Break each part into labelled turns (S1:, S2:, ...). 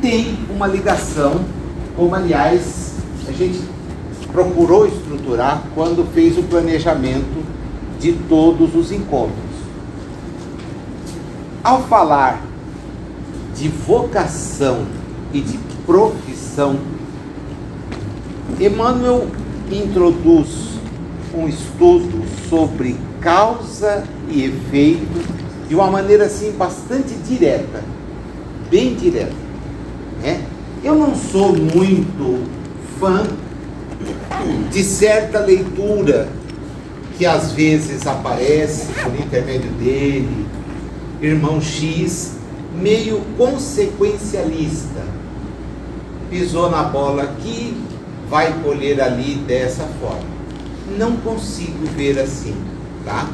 S1: tem uma ligação, como aliás a gente procurou estruturar quando fez o planejamento de todos os encontros. Ao falar de vocação e de profissão, Emmanuel introduz um estudo sobre causa e efeito de uma maneira assim bastante direta, bem direta, né? Eu não sou muito fã de certa leitura que às vezes aparece por intermédio dele, irmão X, meio consequencialista. Pisou na bola aqui, vai colher ali dessa forma. Não consigo ver assim, tá?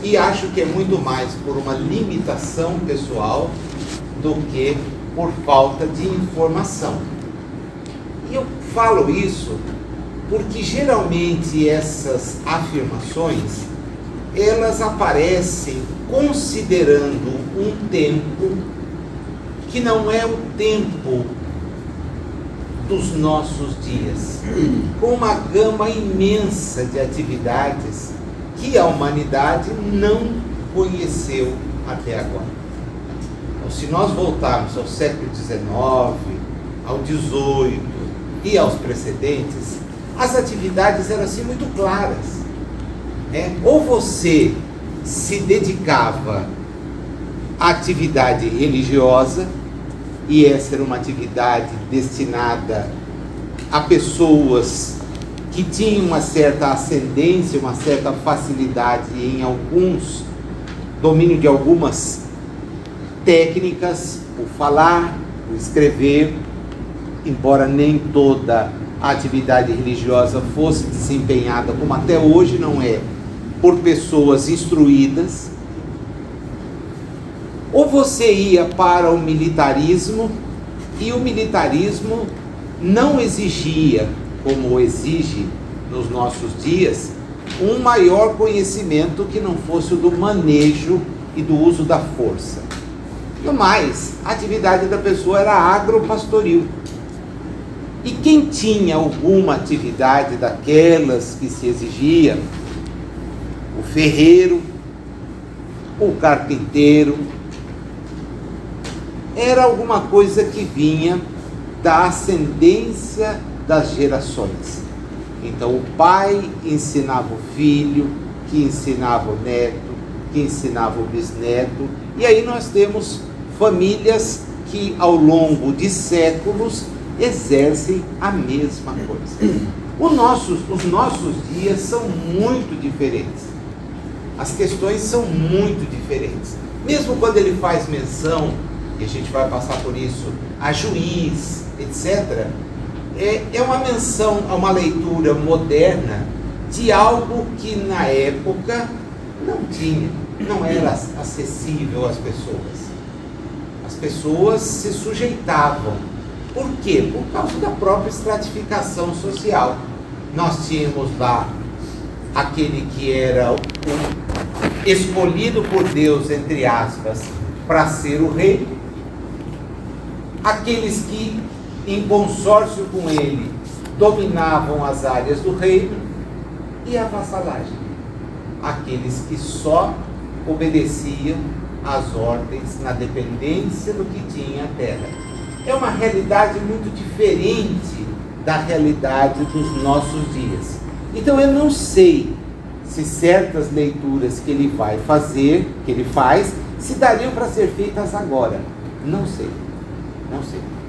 S1: E acho que é muito mais por uma limitação pessoal do que por falta de informação. E eu falo isso porque geralmente essas afirmações, elas aparecem considerando um tempo que não é o tempo dos nossos dias, com uma gama imensa de atividades que a humanidade não conheceu até agora. Então, se nós voltarmos ao século XIX, ao XVIII e aos precedentes, as atividades eram assim muito claras, né? Ou você se dedicava à atividade religiosa, e essa era uma atividade destinada a pessoas que tinham uma certa ascendência, uma certa facilidade em alguns, domínio de algumas técnicas, o falar, o escrever, embora nem toda a atividade religiosa fosse desempenhada, como até hoje não é, por pessoas instruídas. Ou você ia para o militarismo, e o militarismo não exigia, como exige nos nossos dias, um maior conhecimento que não fosse o do manejo e do uso da força. No mais, a atividade da pessoa era agropastoril. E quem tinha alguma atividade daquelas que se exigia, o ferreiro, o carpinteiro, era alguma coisa que vinha da ascendência das gerações. Então o pai ensinava o filho, que ensinava o neto, que ensinava o bisneto, e aí nós temos famílias que ao longo de séculos exercem a mesma coisa. Os nossos dias são muito diferentes. As questões são muito diferentes. Mesmo quando ele faz menção, e a gente vai passar por isso, a juiz, etc., é uma menção, é uma leitura moderna de algo que na época não tinha, não era acessível às pessoas. As pessoas se sujeitavam. Por quê? Por causa da própria estratificação social. Nós tínhamos lá aquele que era o escolhido por Deus, entre aspas, para ser o rei, aqueles que, em consórcio com ele, dominavam as áreas do reino, e a vassalagem, aqueles que só obedeciam às ordens na dependência do que tinha a terra. É uma realidade muito diferente da realidade dos nossos dias. Então eu não sei se certas leituras que ele vai fazer, que ele faz, se dariam para ser feitas agora. Não sei,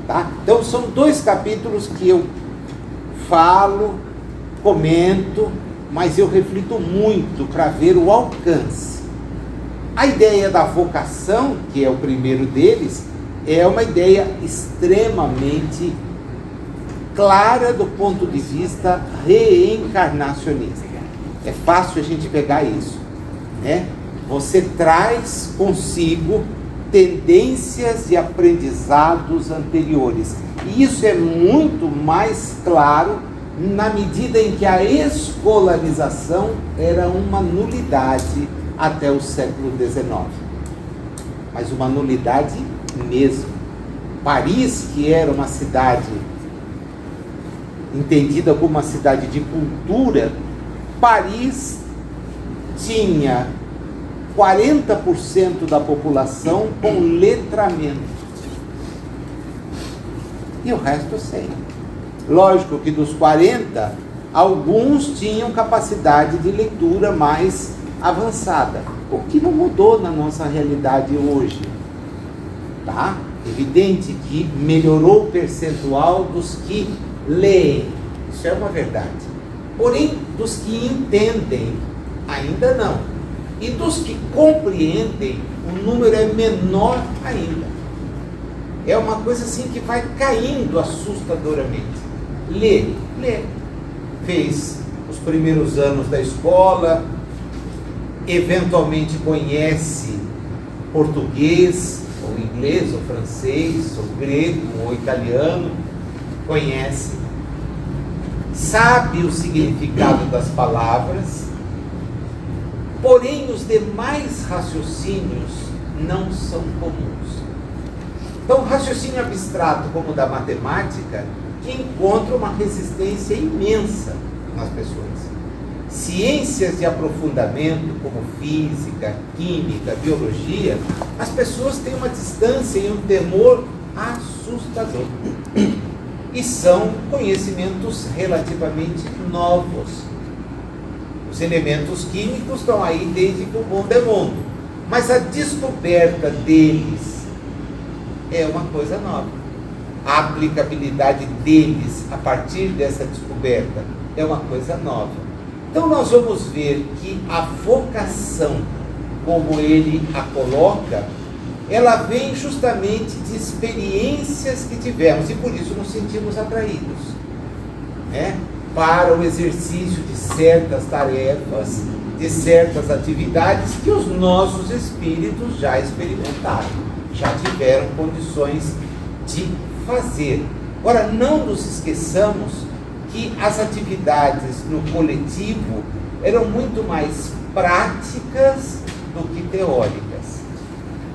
S1: tá? Então são 2 capítulos que eu falo, comento, mas eu reflito muito para ver o alcance. A ideia da vocação, que é o primeiro deles, é uma ideia extremamente clara do ponto de vista reencarnacionista. É fácil a gente pegar isso, né? Você traz consigo tendências e aprendizados anteriores. E isso é muito mais claro na medida em que a escolarização era uma nulidade até o século XIX. Mas uma nulidade mesmo. Paris, que era uma cidade entendida como uma cidade de cultura, Paris tinha 40% da população com letramento. E o resto sem. Lógico que dos 40, alguns tinham capacidade de leitura mais avançada, o que não mudou na nossa realidade hoje. Tá? Evidente que melhorou o percentual dos que leem, isso é uma verdade. Porém, dos que entendem, ainda não. E dos que compreendem, o número é menor ainda. É uma coisa assim que vai caindo assustadoramente. Lê. Fez os primeiros anos da escola, eventualmente conhece português, ou inglês, ou francês, ou grego, ou italiano, conhece, sabe o significado das palavras, porém os demais raciocínios não são comuns. Então, raciocínio abstrato como o da matemática, que encontra uma resistência imensa nas pessoas. Ciências de aprofundamento, como física, química, biologia, as pessoas têm uma distância e um temor assustador. E são conhecimentos relativamente novos. Os elementos químicos estão aí desde que o mundo é mundo. Mas a descoberta deles é uma coisa nova. A aplicabilidade deles a partir dessa descoberta é uma coisa nova. Então nós vamos ver que a vocação, como ele a coloca, ela vem justamente de experiências que tivemos e por isso nos sentimos atraídos, né, para o exercício de certas tarefas, de certas atividades que os nossos espíritos já experimentaram, já tiveram condições de fazer. Agora, não nos esqueçamos que as atividades no coletivo eram muito mais práticas do que teóricas.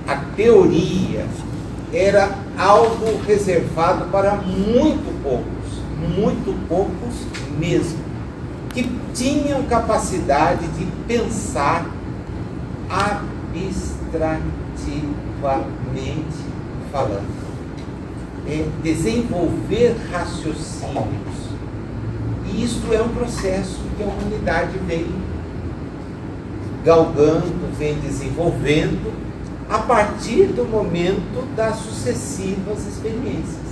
S1: A teoria era algo reservado para muito poucos mesmo, que tinham capacidade de pensar abstrativamente falando, desenvolver raciocínios. E isto é um processo que a humanidade vem galgando, vem desenvolvendo a partir do momento das sucessivas experiências.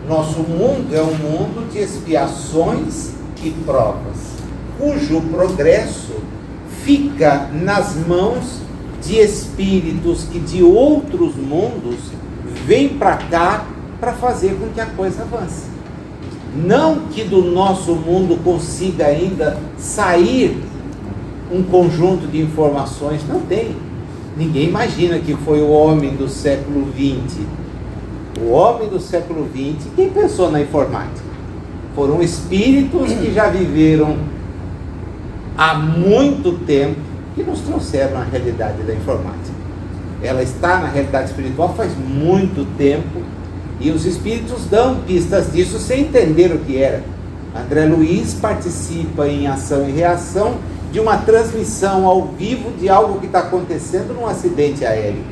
S1: Nosso mundo é um mundo de expiações e provas, cujo progresso fica nas mãos de espíritos que de outros mundos vêm para cá para fazer com que a coisa avance. Não que do nosso mundo consiga ainda sair um conjunto de informações, não tem. Ninguém imagina que foi o homem do século XX. O homem do século XX, quem pensou na informática? Foram espíritos que já viveram há muito tempo, que nos trouxeram a realidade da informática. Ela está na realidade espiritual faz muito tempo, e os espíritos dão pistas disso sem entender o que era. André Luiz participa em Ação e Reação de uma transmissão ao vivo de algo que está acontecendo num acidente aéreo.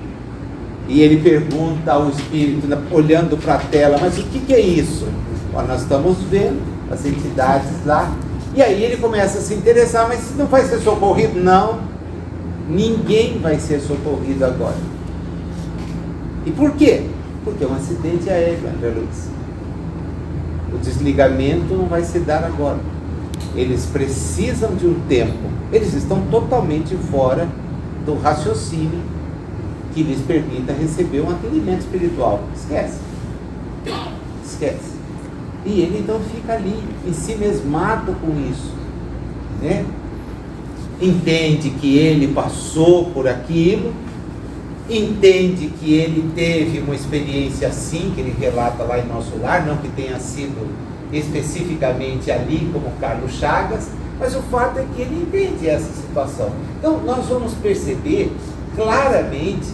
S1: E ele pergunta ao espírito, olhando para a tela, mas o que é isso? Nós estamos vendo as entidades lá. E aí ele começa a se interessar, mas não vai ser socorrido? Não, ninguém vai ser socorrido agora. E por quê? Porque é um acidente aéreo, André Luiz. O desligamento não vai se dar agora. Eles precisam de um tempo. Eles estão totalmente fora do raciocínio que lhes permita receber um atendimento espiritual. Esquece. E ele então fica ali, ensimesmado com isso, né? Entende que ele passou por aquilo, entende que ele teve uma experiência assim, que ele relata lá em Nosso Lar, não que tenha sido especificamente ali como Carlos Chagas, mas o fato é que ele entende essa situação. Então nós vamos perceber claramente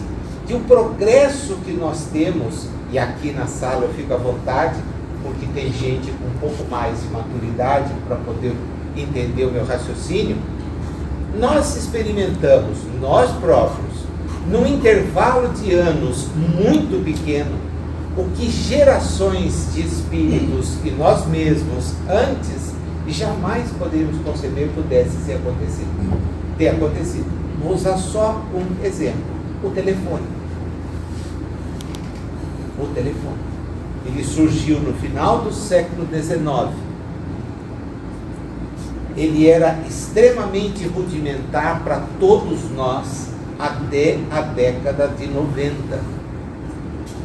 S1: que o progresso que nós temos, e aqui na sala eu fico à vontade, porque tem gente com um pouco mais de maturidade para poder entender o meu raciocínio. Nós experimentamos, nós próprios, num intervalo de anos muito pequeno, o que gerações de espíritos e nós mesmos antes jamais poderíamos conceber pudesse ter acontecido. Vou usar só um exemplo: o telefone. O telefone. Ele surgiu no final do século XIX. Ele era extremamente rudimentar para todos nós até a década de 90.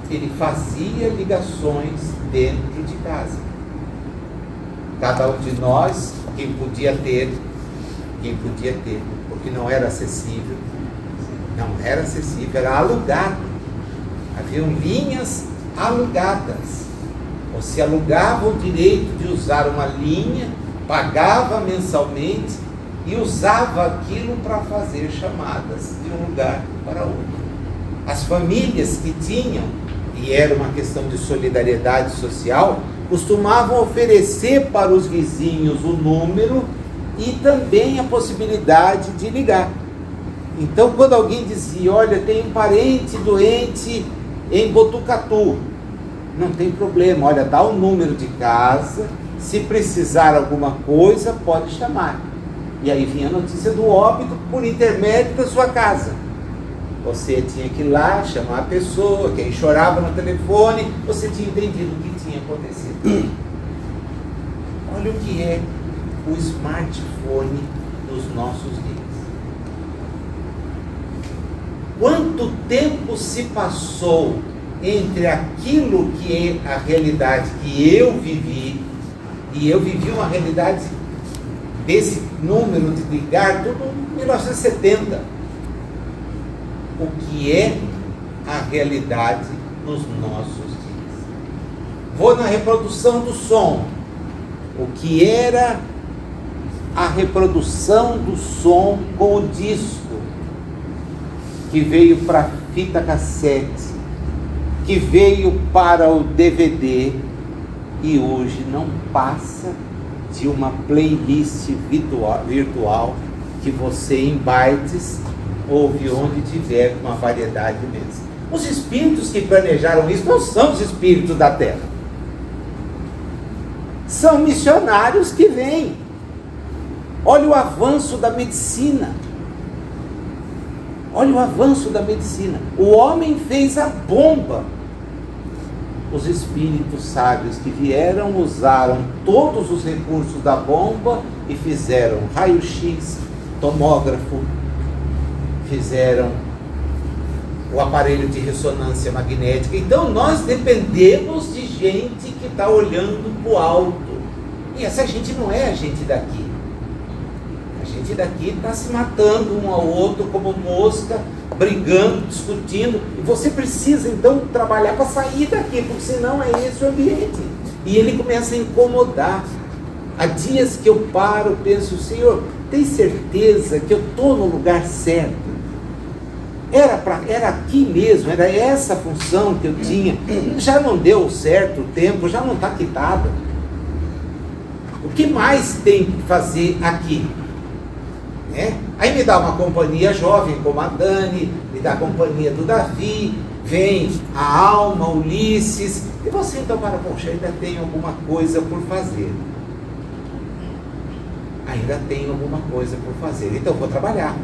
S1: Ele fazia ligações dentro de casa. Cada um de nós, quem podia ter, porque não era acessível, era alugado. Haviam linhas alugadas. Você alugava o direito de usar uma linha, pagava mensalmente e usava aquilo para fazer chamadas de um lugar para outro. As famílias que tinham, e era uma questão de solidariedade social, costumavam oferecer para os vizinhos o número e também a possibilidade de ligar. Então, quando alguém dizia: olha, tem um parente doente em Botucatu, não tem problema, olha, dá o número de casa, se precisar alguma coisa, pode chamar. E aí vinha a notícia do óbito por intermédio da sua casa. Você tinha que ir lá, chamar a pessoa, quem chorava no telefone, você tinha entendido o que tinha acontecido. Olha o que é o smartphone dos nossos dias. Quanto tempo se passou entre aquilo que é a realidade que eu vivi, e eu vivi uma realidade desse número de ligar, tudo em 1970. O que é a realidade nos nossos dias. Vou na reprodução do som. O que era a reprodução do som com o disco, que veio para a fita cassete, que veio para o DVD e hoje não passa de uma playlist virtual que você, em bytes, ouve onde tiver, uma variedade imensa. Os espíritos que planejaram isso não são os espíritos da Terra. São missionários que vêm. Olha o avanço da medicina. Olha o avanço da medicina. O homem fez a bomba. Os espíritos sábios que vieram usaram todos os recursos da bomba e fizeram raio-x, tomógrafo, fizeram o aparelho de ressonância magnética. Então nós dependemos de gente que está olhando para o alto. E essa gente não é a gente daqui. A gente daqui está se matando um ao outro como mosca, brigando, discutindo. E você precisa então trabalhar para sair daqui, porque senão é esse o ambiente. E ele começa a incomodar. Há dias que eu paro, penso: Senhor, tem certeza que eu estou no lugar certo? Era aqui mesmo, era essa função que eu tinha. Já não deu certo o tempo, já não está quitado. O que mais tem que fazer aqui? Aí me dá uma companhia jovem como a Dani, me dá a companhia do Davi, vem a Alma, Ulisses, e você então para, poxa, ainda tem alguma coisa por fazer. Ainda tenho alguma coisa por fazer, então vou trabalhar.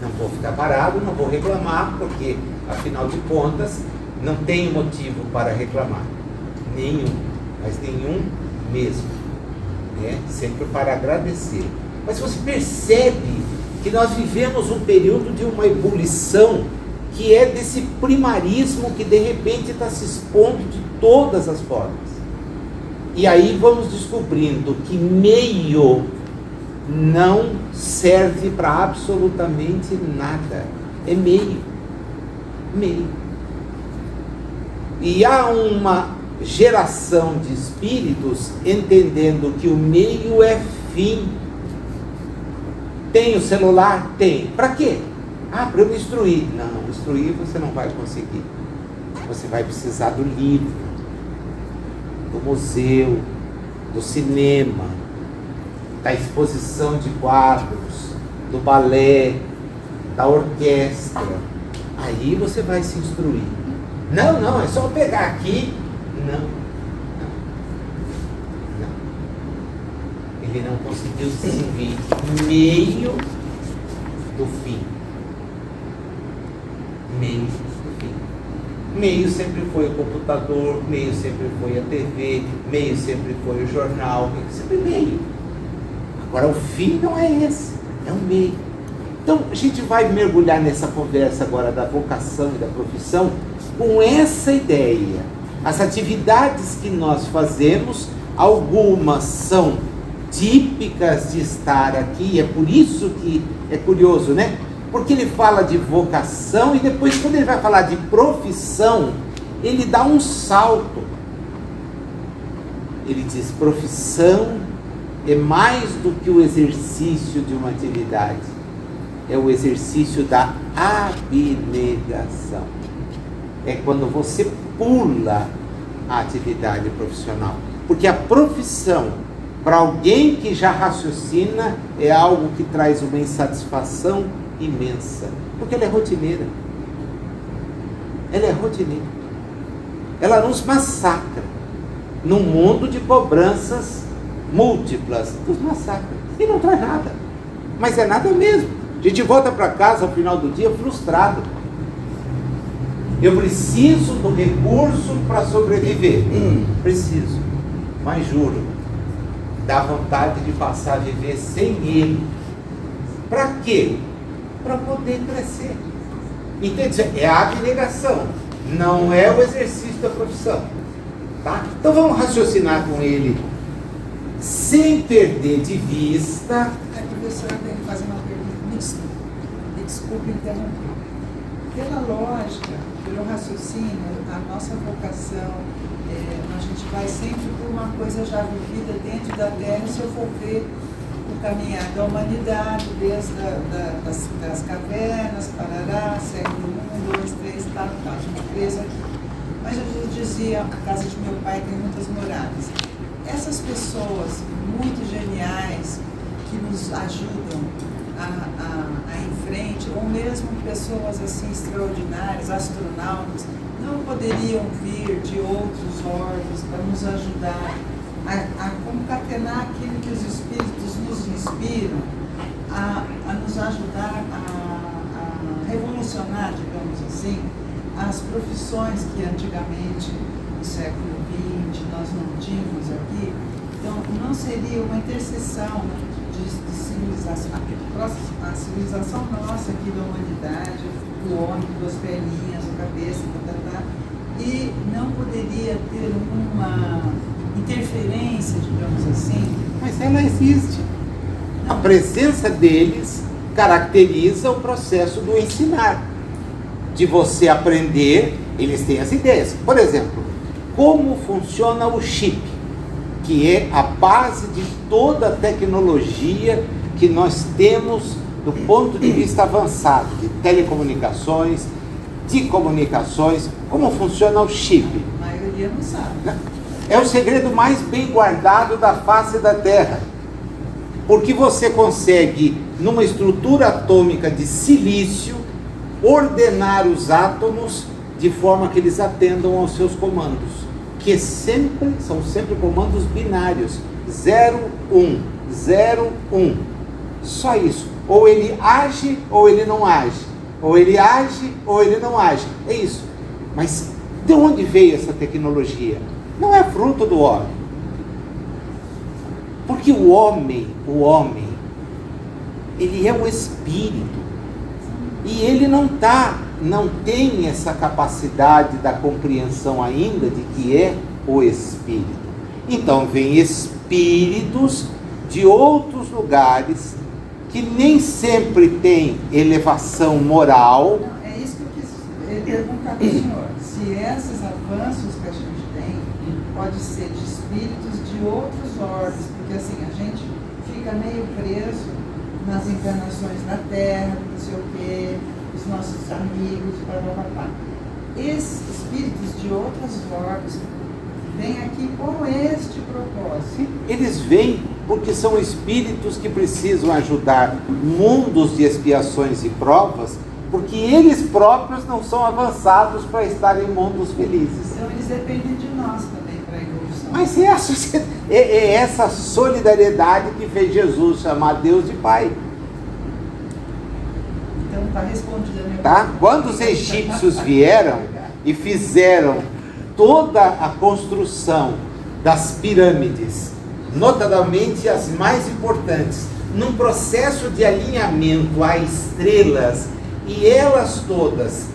S1: Não vou ficar parado, não vou reclamar, porque, afinal de contas, não tenho motivo para reclamar. Nenhum, mas nenhum mesmo. Sempre para agradecer. Mas você percebe que nós vivemos um período de uma ebulição que é desse primarismo que de repente está se expondo de todas as formas. E aí vamos descobrindo que meio não serve para absolutamente nada. É meio. E há uma geração de espíritos entendendo que o meio é fim. Tem o celular? Tem. Para quê? Para eu me instruir. Não, instruir você não vai conseguir. você vai precisar do livro, do museu, do cinema, da exposição de quadros, do balé, da orquestra. Aí você vai se instruir. Não, é só pegar aqui. Não. Ele não conseguiu distinguir meio do fim. Meio do fim. Meio sempre foi o computador, meio sempre foi a TV, meio sempre foi o jornal, sempre meio. Agora o fim não é esse, é o meio. Então a gente vai mergulhar nessa conversa agora da vocação e da profissão com essa ideia. As atividades que nós fazemos, algumas são típicas de estar aqui, é por isso que é curioso, né? Porque ele fala de vocação e depois, quando ele vai falar de profissão, ele dá um salto. Ele diz: profissão é mais do que o exercício de uma atividade, é o exercício da abnegação. É quando você pula a atividade profissional. Porque a profissão, para alguém que já raciocina, é algo que traz uma insatisfação imensa. Porque ela é rotineira. Ela é rotineira. Ela nos massacra. Num mundo de cobranças múltiplas, nos massacra. E não traz nada. Mas é nada mesmo. A gente volta para casa ao final do dia frustrado. Eu preciso do recurso para sobreviver. Preciso. Mas juro, dá vontade de passar a viver sem ele. Para quê? Para poder crescer. Entende? É a abnegação, não é o exercício da profissão. Tá? Então vamos raciocinar com ele sem perder de vista.
S2: Professora, tem que fazer uma pergunta. Me desculpe interromper. Pela lógica, pelo raciocínio, a nossa vocação, a gente vai sempre por uma coisa já vivida dentro da Terra. Se eu for ver o caminhar da humanidade, desde das cavernas, Parará, século I, II, III, tal, a gente preso aqui. Mas eu dizia, a casa de meu pai tem muitas moradas. Essas pessoas muito geniais que nos ajudam a ir em frente, ou mesmo pessoas assim extraordinárias, astronautas, não poderiam vir de outros órgãos para nos ajudar a concatenar aquilo que os espíritos nos inspiram, a nos ajudar a revolucionar, digamos assim, as profissões que antigamente, no século XX, nós não tínhamos aqui. Então, não seria uma interseção de civilização, a civilização nossa aqui da humanidade, do homem, duas perninhas, a cabeça, e não poderia ter uma interferência, digamos assim.
S1: Mas ela existe. A presença deles caracteriza o processo do ensinar. De você aprender, eles têm as ideias. Por exemplo, como funciona o chip, que é a base de toda a tecnologia que nós temos do ponto de vista avançado, de telecomunicações, de comunicações. Como funciona o chip?
S2: A maioria não sabe.
S1: É o segredo mais bem guardado da face da Terra. Porque você consegue, numa estrutura atômica de silício, ordenar os átomos de forma que eles atendam aos seus comandos, que são sempre comandos binários, 0, 1, 0, 1. Só isso. Ou ele age ou ele não age. Ou ele age ou ele não age. É isso. Mas de onde veio essa tecnologia? Não é fruto do homem. Porque o homem, ele é o espírito. E ele não tem essa capacidade da compreensão ainda de que é o espírito. Então vem espíritos de outros lugares que nem sempre têm elevação moral.
S2: Não, é isso que eu quis perguntar para o senhor. Se esses avanços que a gente tem, pode ser de espíritos de outros ordens, porque assim, a gente fica meio preso nas encarnações da Terra, não sei o quê, os nossos amigos, blá. esses espíritos de outras orbes vêm aqui com este propósito.
S1: Eles vêm porque são espíritos que precisam ajudar mundos de expiações e provas, porque eles próprios não são avançados para estar em mundos felizes.
S2: Então eles dependem de nós também para a evolução.
S1: Mas é essa solidariedade que fez Jesus chamar Deus de Pai.
S2: Então está respondida a minha
S1: Tá?
S2: pergunta.
S1: Quando os egípcios vieram e fizeram toda a construção das pirâmides, notadamente as mais importantes, num processo de alinhamento a estrelas, e elas todas,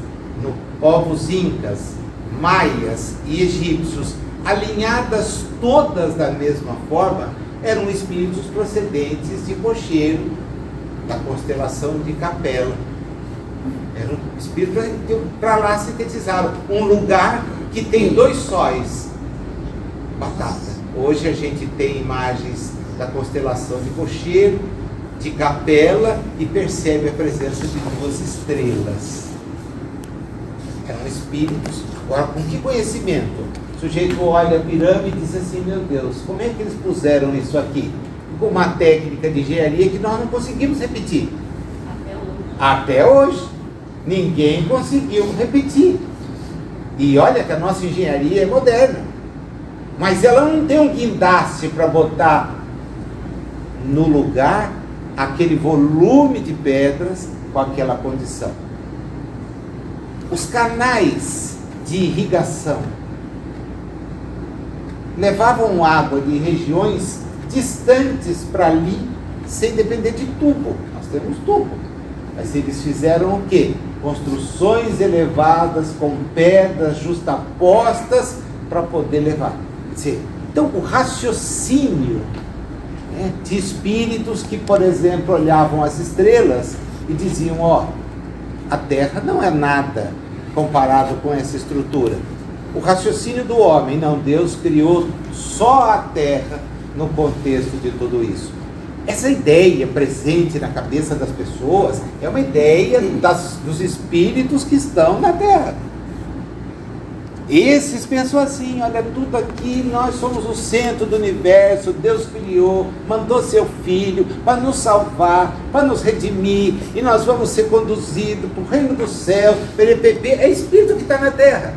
S1: no povos incas, maias e egípcios, alinhadas todas da mesma forma, eram espíritos procedentes de Cocheiro, da constelação de Capela. Era um espírito para lá sintetizaram. Um lugar que tem 2 sóis. Batata. Hoje a gente tem imagens da constelação de Cocheiro, de Capela, e percebe a presença de 2 estrelas. Eram espíritos. Agora, com que conhecimento? O sujeito olha a pirâmide e diz assim: meu Deus, como é que eles puseram isso aqui? Com uma técnica de engenharia que nós não conseguimos repetir. Até hoje. Ninguém conseguiu repetir. E olha que a nossa engenharia é moderna. Mas ela não tem um guindaste para botar no lugar aquele volume de pedras com aquela condição. Os canais de irrigação levavam água de regiões distantes para ali, sem depender de tubo. Nós temos tubo. Mas eles fizeram o quê? Construções elevadas com pedras justapostas para poder levar. Quer dizer, então o raciocínio, né, de espíritos que, por exemplo, olhavam as estrelas e diziam: ó, a Terra não é nada comparado com essa estrutura. O raciocínio do homem: não, Deus criou só a Terra no contexto de tudo isso. Essa ideia presente na cabeça das pessoas é uma ideia dos espíritos que estão na Terra. Esses pensam assim: olha, tudo aqui, nós somos o centro do universo, Deus criou, mandou seu Filho para nos salvar, para nos redimir, e nós vamos ser conduzidos para o reino do céu. É espírito que está na Terra.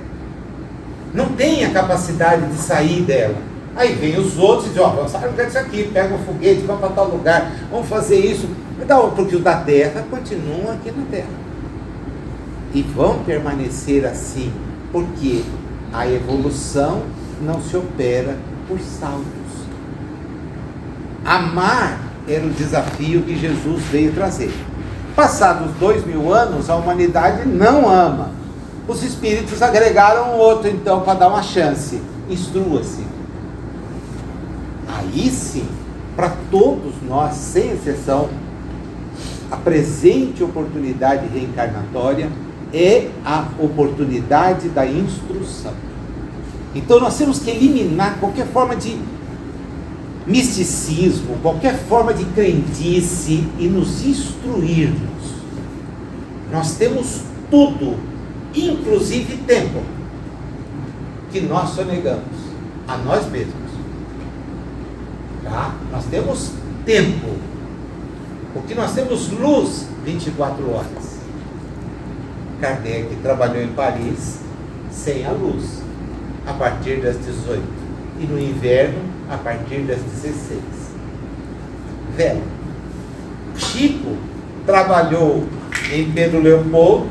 S1: Não tem a capacidade de sair dela. Aí vem os outros e dizem: ó, vamos sair disso aqui, pega um foguete, vamos para tal lugar, vamos fazer isso. Não, porque os da Terra continuam aqui na Terra. E vão permanecer assim, porque a evolução não se opera por saltos. Amar era o desafio que Jesus veio trazer. Passados 2000 anos, a humanidade não ama. Os espíritos agregaram outro, então, para dar uma chance. Instrua-se. Aí sim, para todos nós, sem exceção, a presente oportunidade reencarnatória é a oportunidade da instrução. Então nós temos que eliminar qualquer forma de misticismo, qualquer forma de crendice e nos instruirmos. Nós temos tudo, inclusive tempo, que nós sonegamos a nós mesmos. Tá? Nós temos tempo, porque nós temos luz 24 horas. Kardec trabalhou em Paris sem a luz, a partir das 18, e no inverno a partir das 16. Vela. Chico trabalhou em Pedro Leopoldo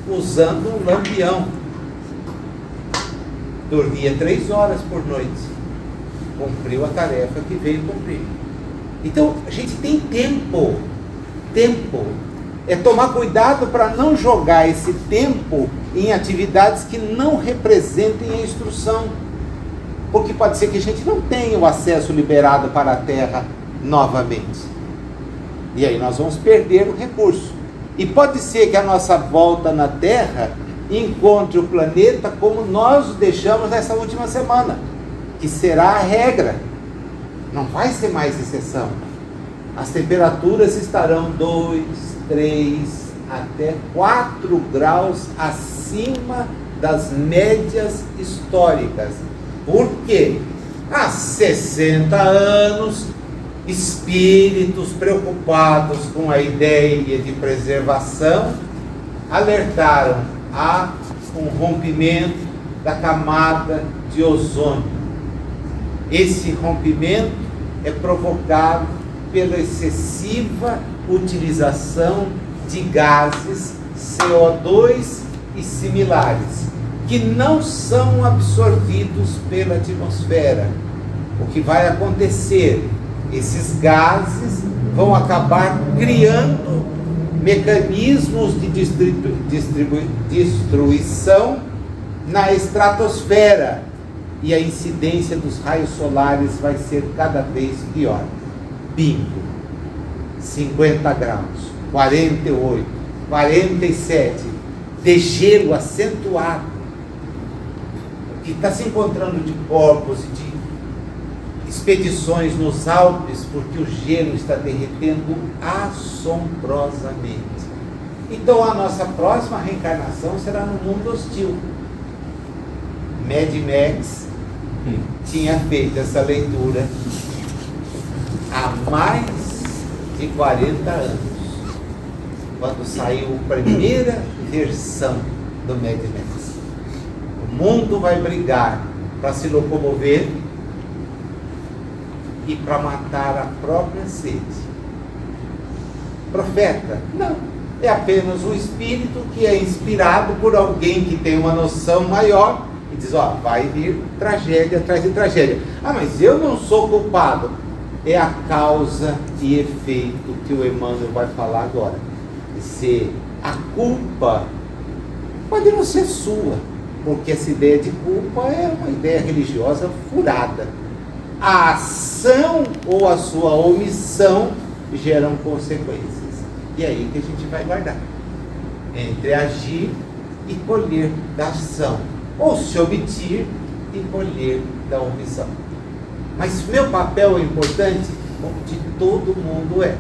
S1: usando um lampião. Dormia 3 horas por noite. Cumpriu a tarefa que veio cumprir. Então, a gente tem tempo. Tempo. É tomar cuidado para não jogar esse tempo em atividades que não representem a instrução. Porque pode ser que a gente não tenha o acesso liberado para a Terra novamente. E aí nós vamos perder o recurso. E pode ser que a nossa volta na Terra encontre o planeta como nós o deixamos nessa última semana, que será a regra, não vai ser mais exceção. As temperaturas estarão 2, 3, até 4 graus acima das médias históricas. Por quê? Há 60 anos, espíritos preocupados com a ideia de preservação alertaram a um rompimento da camada de ozônio. Esse rompimento é provocado pela excessiva utilização de gases CO2 e similares, que não são absorvidos pela atmosfera. O que vai acontecer? Esses gases vão acabar criando mecanismos de destruição na estratosfera, e a incidência dos raios solares vai ser cada vez pior. Bingo! 50 graus, 48, 47, degelo acentuado. O que está se encontrando de corpos e de expedições nos Alpes, porque o gelo está derretendo assombrosamente. Então a nossa próxima reencarnação será no mundo hostil. Mad Max tinha feito essa leitura há mais de 40 anos, quando saiu a primeira versão do Mad Max. O mundo vai brigar para se locomover e para matar a própria sede. Profeta? Não. É apenas um espírito que é inspirado por alguém que tem uma noção maior e diz, ó, vai vir tragédia atrás de tragédia. Ah, mas eu não sou culpado. É a causa e efeito que o Emmanuel vai falar agora. Se a culpa pode não ser sua, porque essa ideia de culpa é uma ideia religiosa furada. A ação ou a sua omissão geram consequências. E é aí que a gente vai guardar. Entre agir e colher da ação. Ou se omitir e colher da omissão. Mas meu papel é importante? De todo mundo é.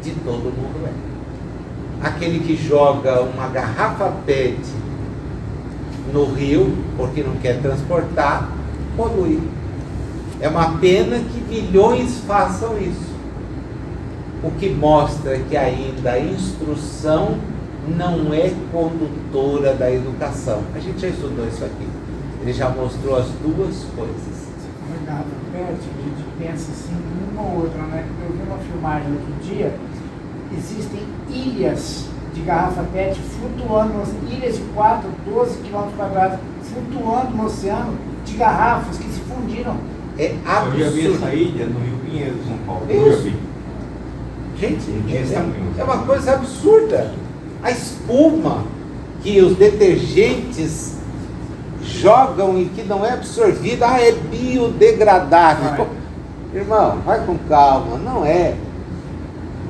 S1: De todo mundo é. Aquele que joga uma garrafa PET no rio, porque não quer transportar, polui. É uma pena que milhões façam isso. O que mostra que ainda a instrução não é condutora da educação. A gente já estudou isso aqui. Ele já mostrou as duas coisas.
S3: Garrafa PET, a gente pensa assim, uma ou outra, né? Eu vi uma filmagem outro dia, existem ilhas de garrafa PET flutuando, ilhas de 4, 12 km quadrados, flutuando no oceano, de garrafas que se fundiram.
S1: É absurdo.
S4: Eu já vi essa ilha no Rio Pinheiro, São Paulo.
S1: Isso.
S4: Eu já vi.
S1: Gente, é uma coisa absurda. A espuma que os detergentes jogam e que não é absorvida, é biodegradável. Irmão, vai com calma, não é.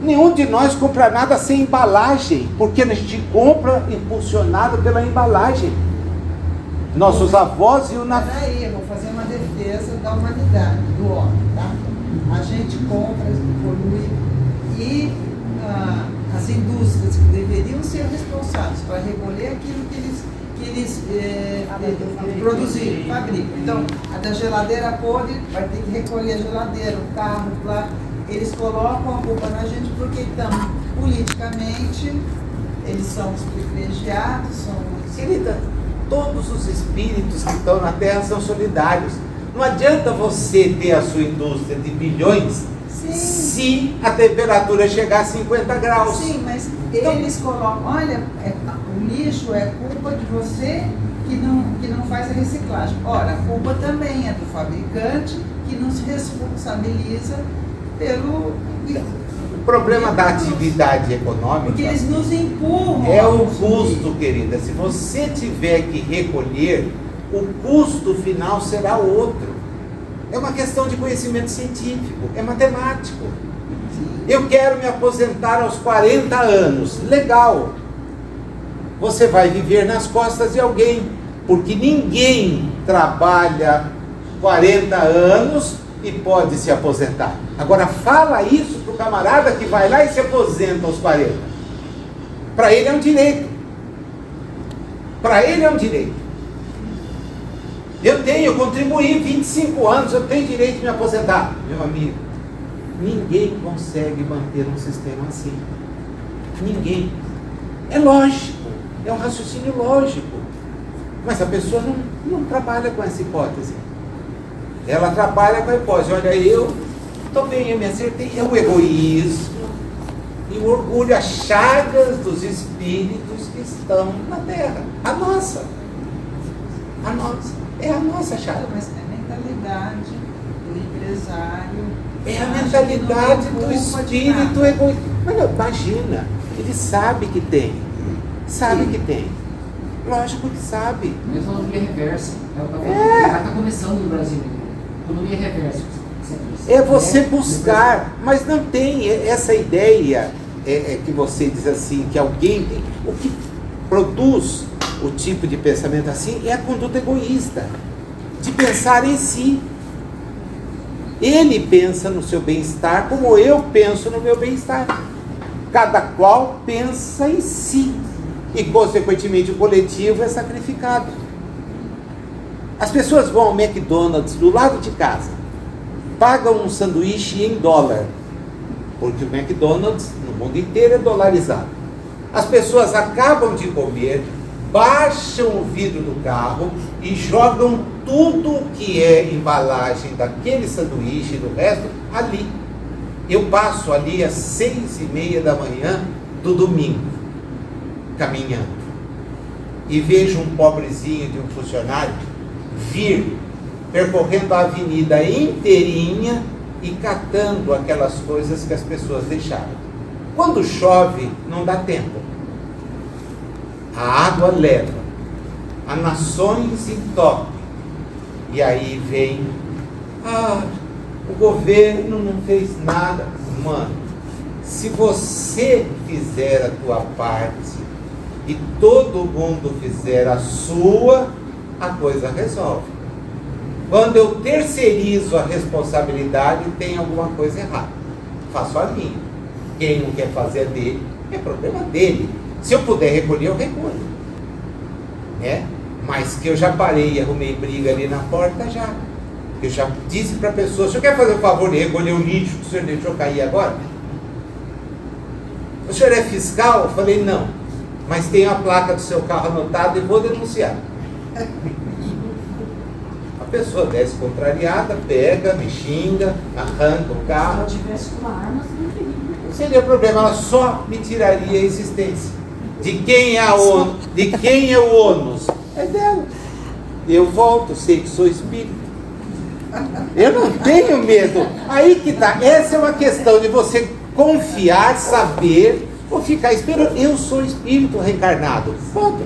S1: Nenhum de nós compra nada sem embalagem, porque a gente compra impulsionado pela embalagem. Nossos avós iam na...
S2: Peraí, eu vou fazer uma defesa da humanidade, do homem, tá? A gente compra, polui, e as indústrias que deveriam ser responsáveis para recolher aquilo que eles produzirem, fabricam. Então, a da geladeira podre vai ter que recolher a geladeira, o carro, lá. Eles colocam a culpa na gente porque estão politicamente, eles são os privilegiados, são os...
S1: Querida, todos os espíritos que estão na Terra são solidários. Não adianta você ter a sua indústria de bilhões. Sim. Se a temperatura chegar a 50 graus.
S2: Sim, mas eles colocam, olha, o lixo é culpa de você que não faz a reciclagem. Ora, a culpa também é do fabricante que não se responsabiliza pelo...
S1: O problema da atividade econômica...
S2: Porque eles nos empurram.
S1: É o custo, querida. Se você tiver que recolher, o custo final será outro. É uma questão de conhecimento científico, é matemático. Eu quero me aposentar aos 40 anos. Legal. Você vai viver nas costas de alguém, porque ninguém trabalha 40 anos e pode se aposentar. Agora fala isso para o camarada que vai lá e se aposenta aos 40. Para ele é um direito. Para ele é um direito. Eu contribuí 25 anos, eu tenho direito de me aposentar. Meu amigo, ninguém consegue manter um sistema assim. Ninguém. É lógico, é um raciocínio lógico. Mas a pessoa não trabalha com essa hipótese. Ela trabalha com a hipótese, olha, eu estou bem, eu me acertei. É o egoísmo e o orgulho, as chagas dos espíritos que estão na Terra. A nossa. É a nossa chaga.
S2: Mas é a mentalidade do empresário.
S1: É a mentalidade do espírito egoísta. Mas não, imagina, ele sabe que tem. Sabe que tem. Lógico que sabe.
S5: Mesmo a economia reversa. Ela está começando no Brasil. Economia reversa.
S1: É você buscar, mas não tem essa ideia que você diz assim, que alguém tem. O que produz o tipo de pensamento assim é a conduta egoísta, de pensar em si. Ele pensa no seu bem-estar como eu penso no meu bem-estar. Cada qual pensa em si. E, consequentemente, o coletivo é sacrificado. As pessoas vão ao McDonald's do lado de casa, pagam um sanduíche em dólar, porque o McDonald's no mundo inteiro é dolarizado. As pessoas acabam de comer, baixam o vidro do carro e jogam tudo que é embalagem daquele sanduíche e do resto ali. Eu passo ali às 6:30 da manhã do domingo, caminhando, e vejo um pobrezinho de um funcionário vir percorrendo a avenida inteirinha e catando aquelas coisas que as pessoas deixaram. Quando chove, não dá tempo. A água leva, a nações entope. E aí vem, o governo não fez nada. Mano, se você fizer a tua parte e todo mundo fizer a sua, a coisa resolve. Quando eu terceirizo a responsabilidade, tem alguma coisa errada. Faço a minha. Quem não quer fazer a dele, é problema dele. Se eu puder recolher, eu recolho. Né? Mas que eu já parei e arrumei briga ali na porta, já. Eu já disse para a pessoa, o senhor quer fazer o favor de recolher o lixo que o senhor deixou cair agora? O senhor é fiscal? Eu falei, não. Mas tenho a placa do seu carro anotada e vou denunciar. A pessoa desce contrariada, pega, me xinga, arranca o carro.
S5: Se eu tivesse uma arma,
S1: não seria problema, ela só me tiraria a existência. De quem é o ônus? É dela. Eu volto, sei que sou espírito. Eu não tenho medo. Aí que tá. Essa é uma questão de você confiar, saber, ou ficar esperando. Eu sou espírito reencarnado. Ponto.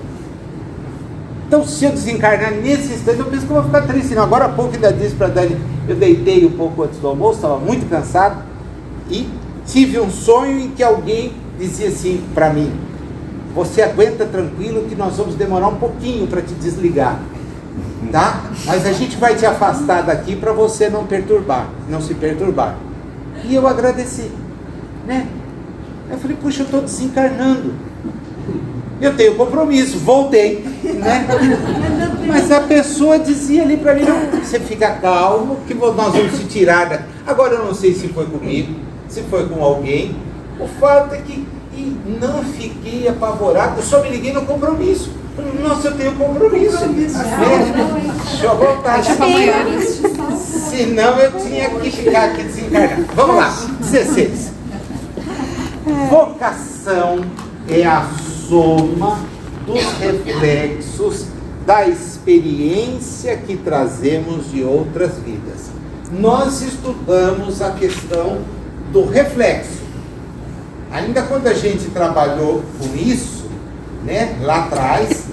S1: Então, se eu desencarnar nesse instante, eu penso que eu vou ficar triste. Não, agora há pouco ainda disse para a Dani, eu deitei um pouco antes do almoço, estava muito cansado, e tive um sonho em que alguém dizia assim para mim, você aguenta tranquilo que nós vamos demorar um pouquinho para te desligar, tá? Mas a gente vai te afastar daqui para você não se perturbar. E eu agradeci, né? Eu falei, puxa, eu estou desencarnando. Eu tenho compromisso, voltei, né? Mas a pessoa dizia ali para mim, não, você fica calmo, que nós vamos te tirar daqui. Agora eu não sei se foi comigo, se foi com alguém. O fato é que não fiquei apavorado, eu só me liguei no compromisso. Nossa, eu tenho compromisso. Deixa eu voltar. Senão eu tinha que ficar aqui desencarnado. Vamos lá, 16. Vocação é a soma dos reflexos da experiência que trazemos de outras vidas. Nós estudamos a questão do reflexo. Ainda quando a gente trabalhou com isso, né, lá atrás,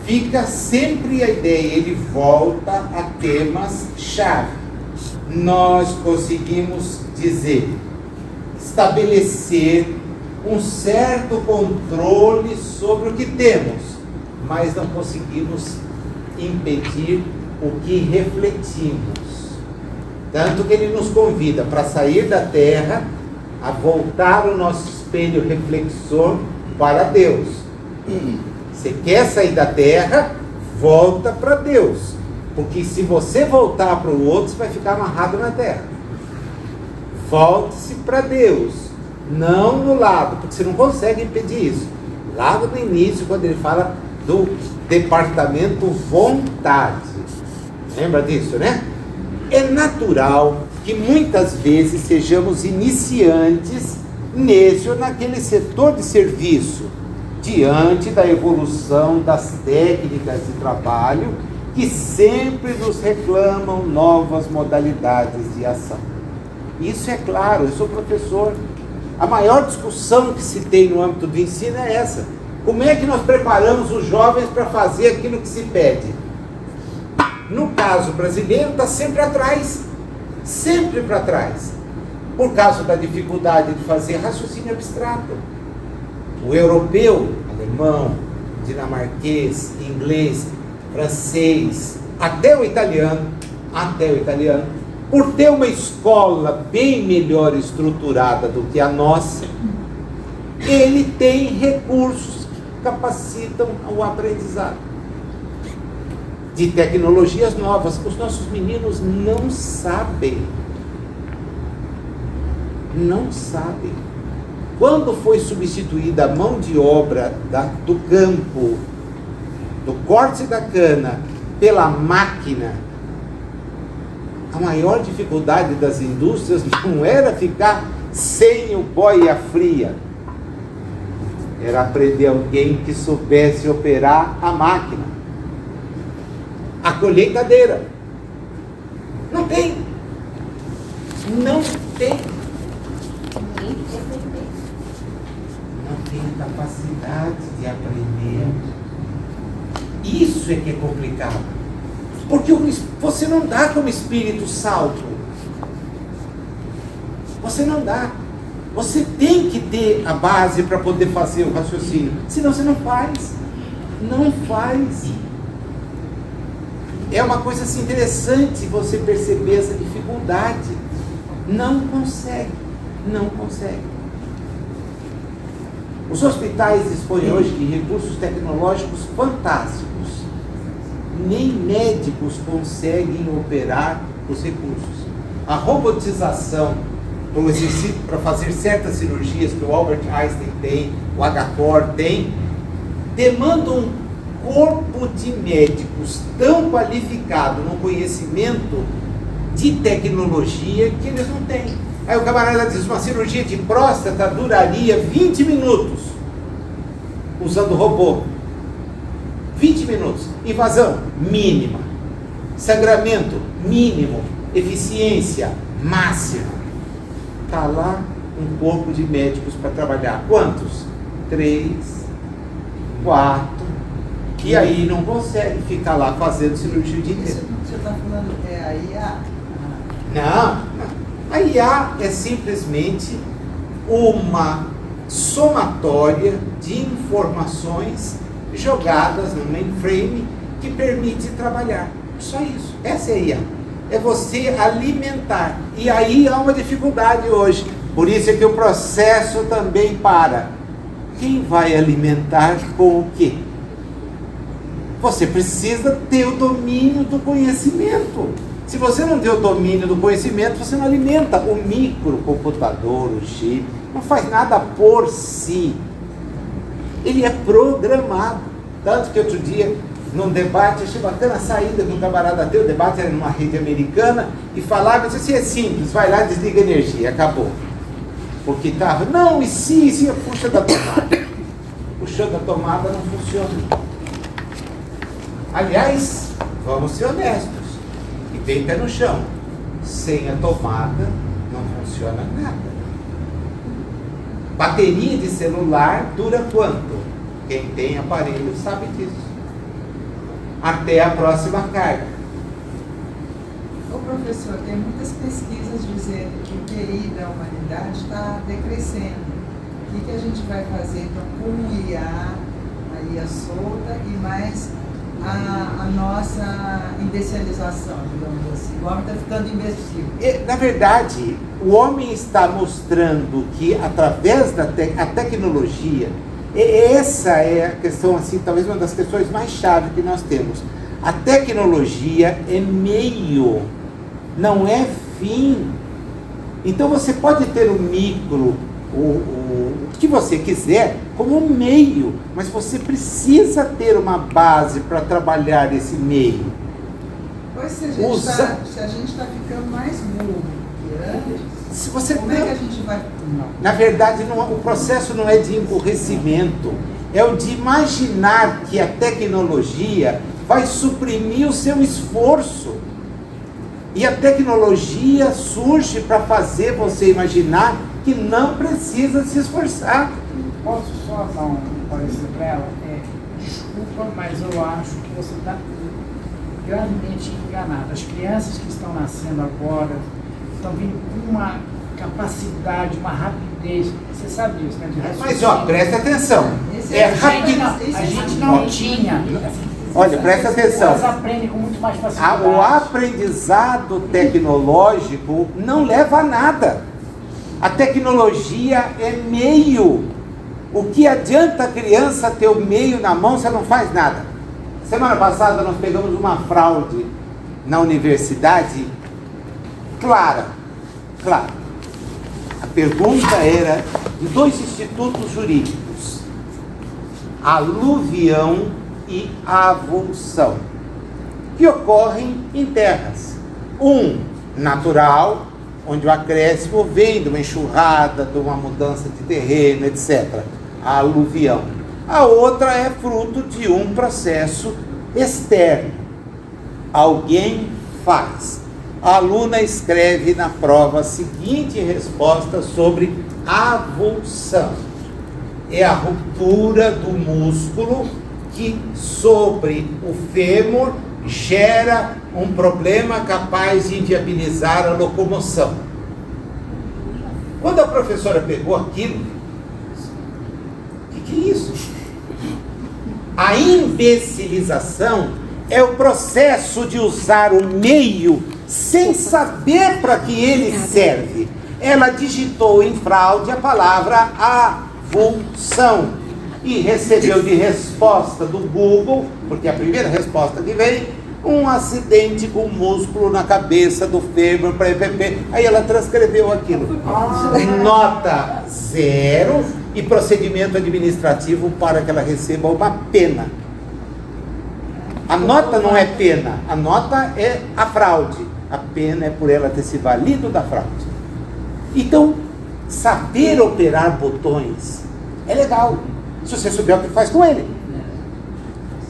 S1: fica sempre a ideia, ele volta a temas-chave. Nós conseguimos estabelecer um certo controle sobre o que temos, mas não conseguimos impedir o que refletimos. Tanto que ele nos convida para sair da terra, a voltar o nosso espelho reflexor para Deus. Você quer sair da terra, volta para Deus. Porque se você voltar para o outro, você vai ficar amarrado na terra. Volte-se para Deus, não no lado, porque você não consegue impedir isso. Lá no início, quando ele fala do departamento vontade. Lembra disso, né? É natural que muitas vezes sejamos iniciantes nesse ou naquele setor de serviço, diante da evolução das técnicas de trabalho que sempre nos reclamam novas modalidades de ação. Isso é claro, eu sou professor. A maior discussão que se tem no âmbito do ensino é essa. Como é que nós preparamos os jovens para fazer aquilo que se pede? No caso brasileiro, está sempre atrás. Sempre para trás. Por causa da dificuldade de fazer raciocínio abstrato. O europeu, alemão, dinamarquês, inglês, francês, até o italiano, por ter uma escola bem melhor estruturada do que a nossa, ele tem recursos que capacitam o aprendizado de tecnologias novas. Os nossos meninos não sabem. Quando foi substituída a mão de obra do campo, do corte da cana, pela máquina, a maior dificuldade das indústrias não era ficar sem o boia fria, era aprender alguém que soubesse operar a máquina. A colheitadeira. Não tem a capacidade de aprender. Isso é que é complicado. Porque você não dá como espírito salto. Você não dá. Você tem que ter a base para poder fazer o raciocínio. Senão você não faz. Não faz. É uma coisa assim, interessante você perceber essa dificuldade. Não consegue. Os hospitais dispõem hoje de recursos tecnológicos fantásticos. Nem médicos conseguem operar os recursos. A robotização para fazer certas cirurgias que o Albert Einstein tem, o H-Core tem, demanda um corpo de médicos tão qualificado no conhecimento de tecnologia que eles não têm. Aí o camarada diz, uma cirurgia de próstata duraria 20 minutos usando robô. 20 minutos. Invasão mínima. Sangramento mínimo. Eficiência máxima. Está lá um corpo de médicos para trabalhar. Quantos? 3, 4. E aí não consegue ficar lá fazendo cirurgia o dia inteiro.
S2: Isso que você está falando é a IA?
S1: Não. A IA é simplesmente uma somatória de informações jogadas no mainframe que permite trabalhar. Só isso. Essa é a IA. É você alimentar. E aí há uma dificuldade hoje. Por isso é que o processo também para. Quem vai alimentar com o quê? Você precisa ter o domínio do conhecimento. Se você não tem o domínio do conhecimento, você não alimenta. O microcomputador, o chip, não faz nada por si. Ele é programado. Tanto que outro dia, num debate, achei bacana a saída que um camarada deu, o debate era numa rede americana, e falava, disse assim, é simples, vai lá, desliga a energia, acabou. Porque estava, não, e se, puxa da tomada. Puxando a tomada não funciona. Aliás, vamos ser honestos. E bem pé no chão. Sem a tomada não funciona nada. Bateria de celular dura quanto? Quem tem aparelho sabe disso. Até a próxima carga.
S2: Ô professor, tem muitas pesquisas dizendo que o QI da humanidade está decrescendo. O que a gente vai fazer então com o IA, a IA solta e mais a nossa imbecilização, digamos assim? O homem está ficando imbecil.
S1: Na verdade, o homem está mostrando que através da tecnologia Essa é a questão, assim, talvez uma das questões mais chaves que nós temos. A tecnologia é meio, não é fim. Então você pode ter o micro, o que você quiser, como um meio, mas você precisa ter uma base para trabalhar esse meio.
S2: Pois se a gente está ficando mais burro que antes, como é que a gente vai...
S1: Na verdade, o processo não é de emburrecimento, é o de imaginar que a tecnologia vai suprimir o seu esforço. E a tecnologia surge para fazer você imaginar que não precisa se esforçar.
S3: Posso só dar um parecer para ela? Desculpa, mas eu acho que você está gravemente enganado. As crianças que estão nascendo agora estão vindo com uma capacidade, uma rapidez. Você sabe disso, né? De
S1: Mas, ó, presta atenção.
S3: A gente não tinha.
S1: Olha, presta atenção.
S3: Elas aprendem com muito mais facilidade.
S1: O aprendizado tecnológico não leva a nada. A tecnologia é meio. O que adianta a criança ter o meio na mão se ela não faz nada? Semana passada nós pegamos uma fraude na universidade clara. A pergunta era de 2 institutos jurídicos: aluvião e avulsão, que ocorrem em terras. Um natural, onde o acréscimo vem de uma enxurrada, de uma mudança de terreno, etc. A aluvião. A outra é fruto de um processo externo. Alguém faz. A aluna escreve na prova a seguinte resposta sobre avulsão: é a ruptura do músculo que sobre o fêmur gera um problema capaz de inviabilizar a locomoção. Quando a professora pegou aquilo, o que é isso? A imbecilização é o processo de usar o meio sem saber para que ele serve. Ela digitou em fraude a palavra avulsão e recebeu de resposta do Google, porque a primeira resposta que veio, um acidente com músculo na cabeça do fêmur para EPP. Aí ela transcreveu aquilo. Nota 0 e procedimento administrativo para que ela receba uma pena. A nota não é pena, a nota é a fraude. A pena é por ela ter se valido da fraude. Então, saber operar botões é legal, se você souber o que faz com ele.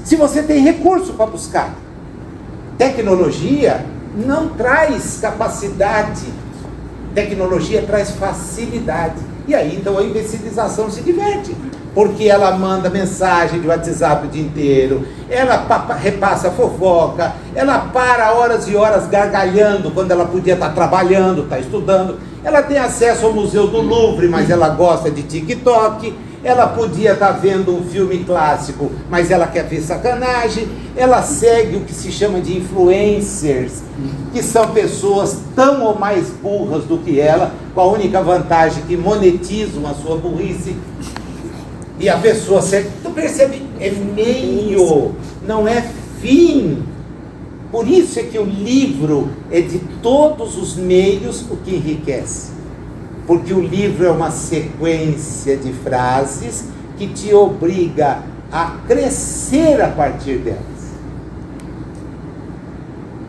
S1: Se você tem recurso para buscar. Tecnologia não traz capacidade, tecnologia traz facilidade. E aí então a imbecilização se diverte, porque ela manda mensagem de WhatsApp o dia inteiro, ela repassa fofoca, ela para horas e horas gargalhando quando ela podia estar trabalhando, estar estudando. Ela tem acesso ao Museu do Louvre, mas ela gosta de TikTok. Ela podia estar vendo um filme clássico, mas ela quer ver sacanagem. Ela segue o que se chama de influencers, que são pessoas tão ou mais burras do que ela, com a única vantagem que monetizam a sua burrice. E a pessoa segue. Tu percebe? É meio, não é fim. Por isso é que o livro é de todos os meios o que enriquece. Porque o livro é uma sequência de frases que te obriga a crescer a partir delas.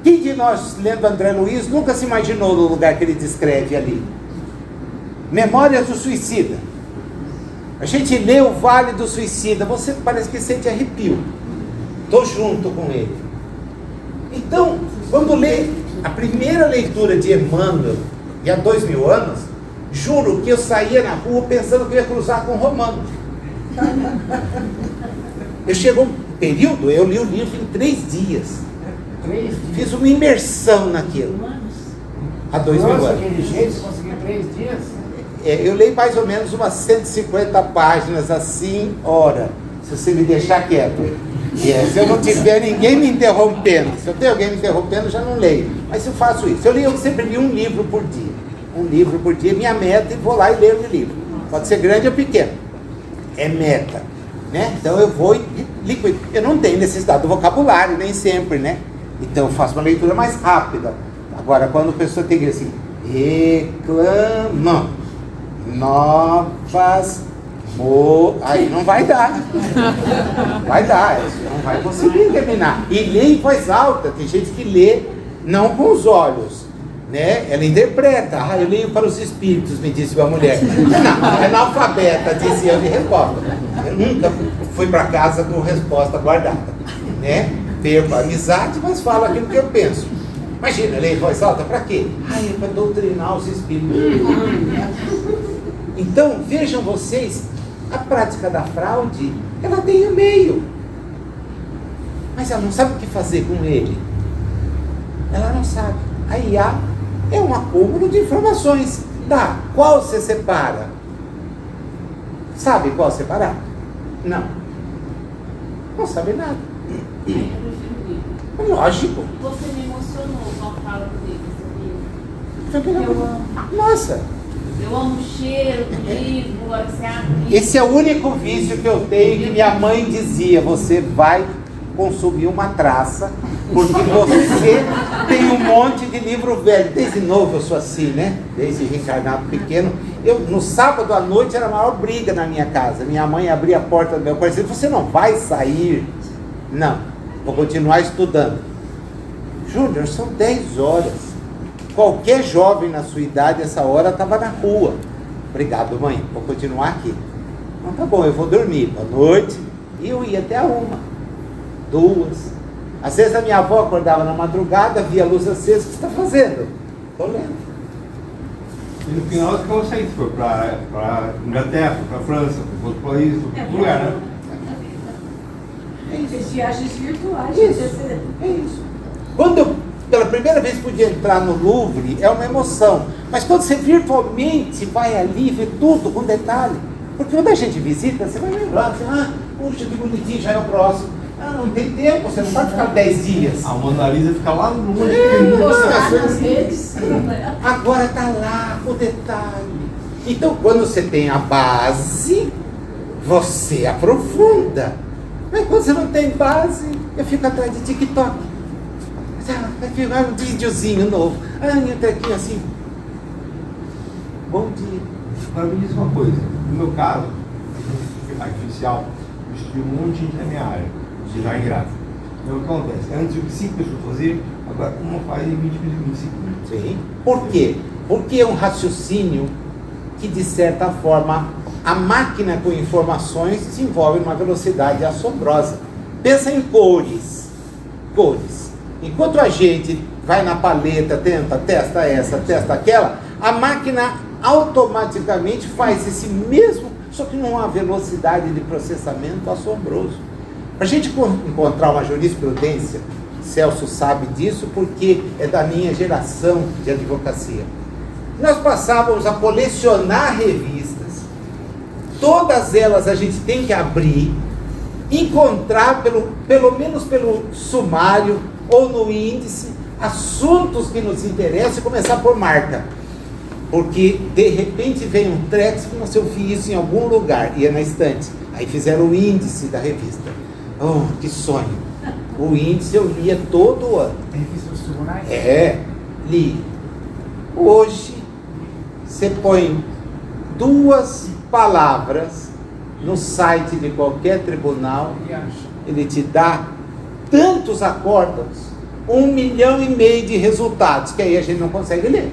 S1: Quem de nós, lendo André Luiz, nunca se imaginou no lugar que ele descreve ali? Memórias do Suicida. A gente lê o Vale do Suicida, você parece que sente arrepio. Estou junto com ele. Então, quando lê a primeira leitura de Emmanuel, e há 2000 anos, juro que eu saía na rua pensando que eu ia cruzar com um romano. Eu chegou um período, eu li o livro em 3 dias. Fiz uma imersão naquilo. Há 2000 anos.
S3: Daquele jeito, você conseguiu 3 dias?
S1: Eu leio mais ou menos umas 150 páginas assim, hora, se você me deixar quieto. Se eu não tiver ninguém me interrompendo, se eu tenho alguém me interrompendo, eu já não leio. Mas eu faço isso. Eu sempre li um livro por dia. Um livro por dia, minha meta, e vou lá e leio o livro. Pode ser grande ou pequeno. é meta, né? Então eu vou e liquido. Eu não tenho necessidade do vocabulário, nem sempre, né? Então eu faço uma leitura mais rápida. Agora, quando a pessoa tem que assim, reclama, novas, aí não vai dar. Vai dar, não vai conseguir terminar. E lê em voz alta, tem gente que lê não com os olhos, né? Ela interpreta. Eu leio para os espíritos, me disse uma mulher. Não, é analfabeta, disse eu de resposta. Eu nunca fui para casa com resposta guardada, né? Perco a amizade, mas falo aquilo que eu penso. Imagina, ler em voz alta, para quê? É para doutrinar os espíritos. Então, vejam vocês, a prática da fraude, ela tem um meio. Mas ela não sabe o que fazer com ele. Ela não sabe. A IA é um acúmulo de informações. Tá, qual você separa? Sabe qual separar? Não. Não sabe nada. Lógico.
S6: Você me emocionou com a fala dele, sabia?
S1: Nossa.
S6: Eu amo o cheiro do livro, você abre.
S1: Esse é o único vício que eu tenho, que minha mãe dizia: você vai consumir uma traça, porque você tem um monte de livro velho. Desde novo eu sou assim, né? Desde reencarnado pequeno. No sábado à noite era a maior briga na minha casa. Minha mãe abria a porta do meu quarto e dizia: você não vai sair? Não, vou continuar estudando. Júnior, são 10 horas. Qualquer jovem na sua idade, essa hora, estava na rua. Obrigado, mãe, vou continuar aqui. Então tá bom, eu vou dormir. Boa noite. E eu ia até a 1, 2. Às vezes a minha avó acordava na madrugada, via a luz acesa. O que você está fazendo? Estou lendo.
S4: E no final que eu saí, foi para Inglaterra, para França, para outro país, para outro lugar, né?
S1: É isso.
S7: Viagens virtuais.
S1: É isso. Quando eu, pela primeira vez, pude entrar no Louvre, é uma emoção. Mas quando você virtualmente vai ali, vê tudo com detalhe. Porque quando a gente visita, você vai lembrar, você, puxa, que bonitinho, já é o próximo. Não tem tempo, você não pode ficar 10 dias.
S4: A Mona Lisa fica lá no longe.
S7: Nas redes.
S1: Agora está lá o detalhe. Então, quando você tem a base, você aprofunda. Mas quando você não tem base, eu fico atrás de TikTok. Aqui vai um videozinho novo. Entra aqui assim. Bom dia.
S4: Agora me diz uma coisa. No meu caso, a artificial, eu estudei um monte de gente na minha área, de design gráfico. Então o que acontece? Antes o que 5 pessoas faziam, agora uma faz em 20 minutos.
S1: Sim. Por quê? Porque é um raciocínio que, de certa forma, a máquina com informações desenvolve uma velocidade assombrosa. Pensa em cores. Cores. Enquanto a gente vai na paleta, testa essa, testa aquela, a máquina automaticamente faz esse mesmo, só que numa velocidade de processamento assombroso. Para a gente encontrar uma jurisprudência, Celso sabe disso porque é da minha geração de advocacia. Nós passávamos a colecionar revistas, todas elas a gente tem que abrir, encontrar pelo menos pelo sumário ou no índice, assuntos que nos interessam e começar por marca. Porque de repente vem um treco, se eu vi isso em algum lugar, ia na estante, aí fizeram o índice da revista. Oh, que sonho! O índice eu lia todo ano.
S3: Revista dos tribunais?
S1: Li. Hoje, você põe 2 palavras no site de qualquer tribunal, ele te dá tantos acórdãos, 1,5 milhão de resultados, que aí a gente não consegue ler.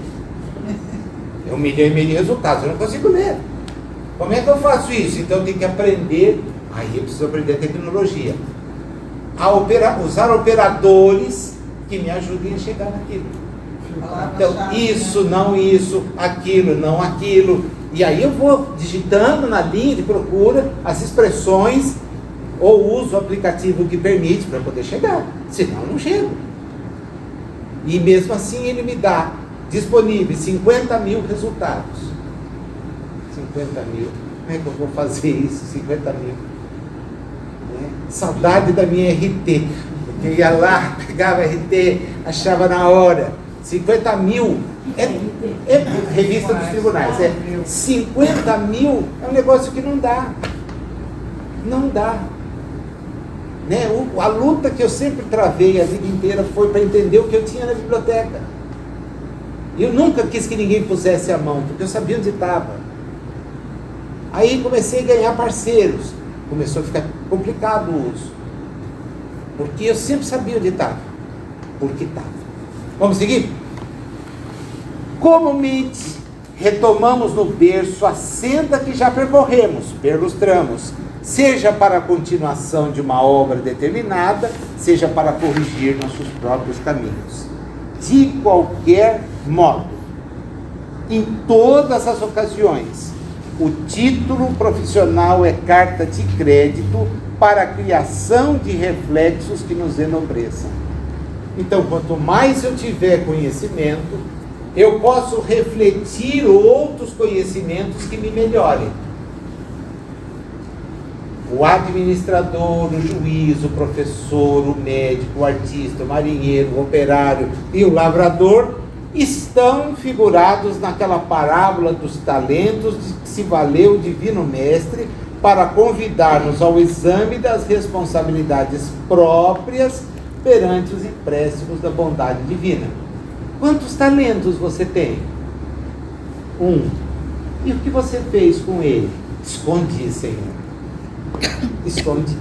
S1: É 1,5 milhão de resultados, eu não consigo ler. Como é que eu faço isso? Então eu tenho que aprender, aí eu preciso aprender a tecnologia, usar operadores que me ajudem a chegar naquilo. Então, isso, não isso, aquilo, não aquilo. E aí eu vou digitando na linha de procura as expressões ou uso o aplicativo que permite para poder chegar. Senão eu não chego. E mesmo assim ele me dá disponíveis 50 mil resultados. 50 mil. Como é que eu vou fazer isso? 50 mil. Saudade da minha RT. Porque eu ia lá, pegava a RT, achava na hora. 50 mil é revista dos tribunais. 50 mil é um negócio que não dá. Não dá. Né? A luta que eu sempre travei a vida inteira foi para entender o que eu tinha na biblioteca. Eu nunca quis que ninguém pusesse a mão, porque eu sabia onde estava. Aí comecei a ganhar parceiros. Começou a ficar complicado o uso. Porque eu sempre sabia onde estava. Porque estava. Vamos seguir? Comumente, retomamos no berço a senda que já percorremos, perlustramos, seja para a continuação de uma obra determinada, seja para corrigir nossos próprios caminhos. De qualquer modo, em todas as ocasiões, o título profissional é carta de crédito para a criação de reflexos que nos enobreçam. Então, quanto mais eu tiver conhecimento, eu posso refletir outros conhecimentos que me melhorem. O administrador, o juiz, o professor, o médico, o artista, o marinheiro, o operário e o lavrador estão figurados naquela parábola dos talentos de que se valeu o Divino Mestre para convidar-nos ao exame das responsabilidades próprias perante os empréstimos da bondade divina. Quantos talentos você tem? 1. E o que você fez com ele? Escondi, Senhor. Esconde.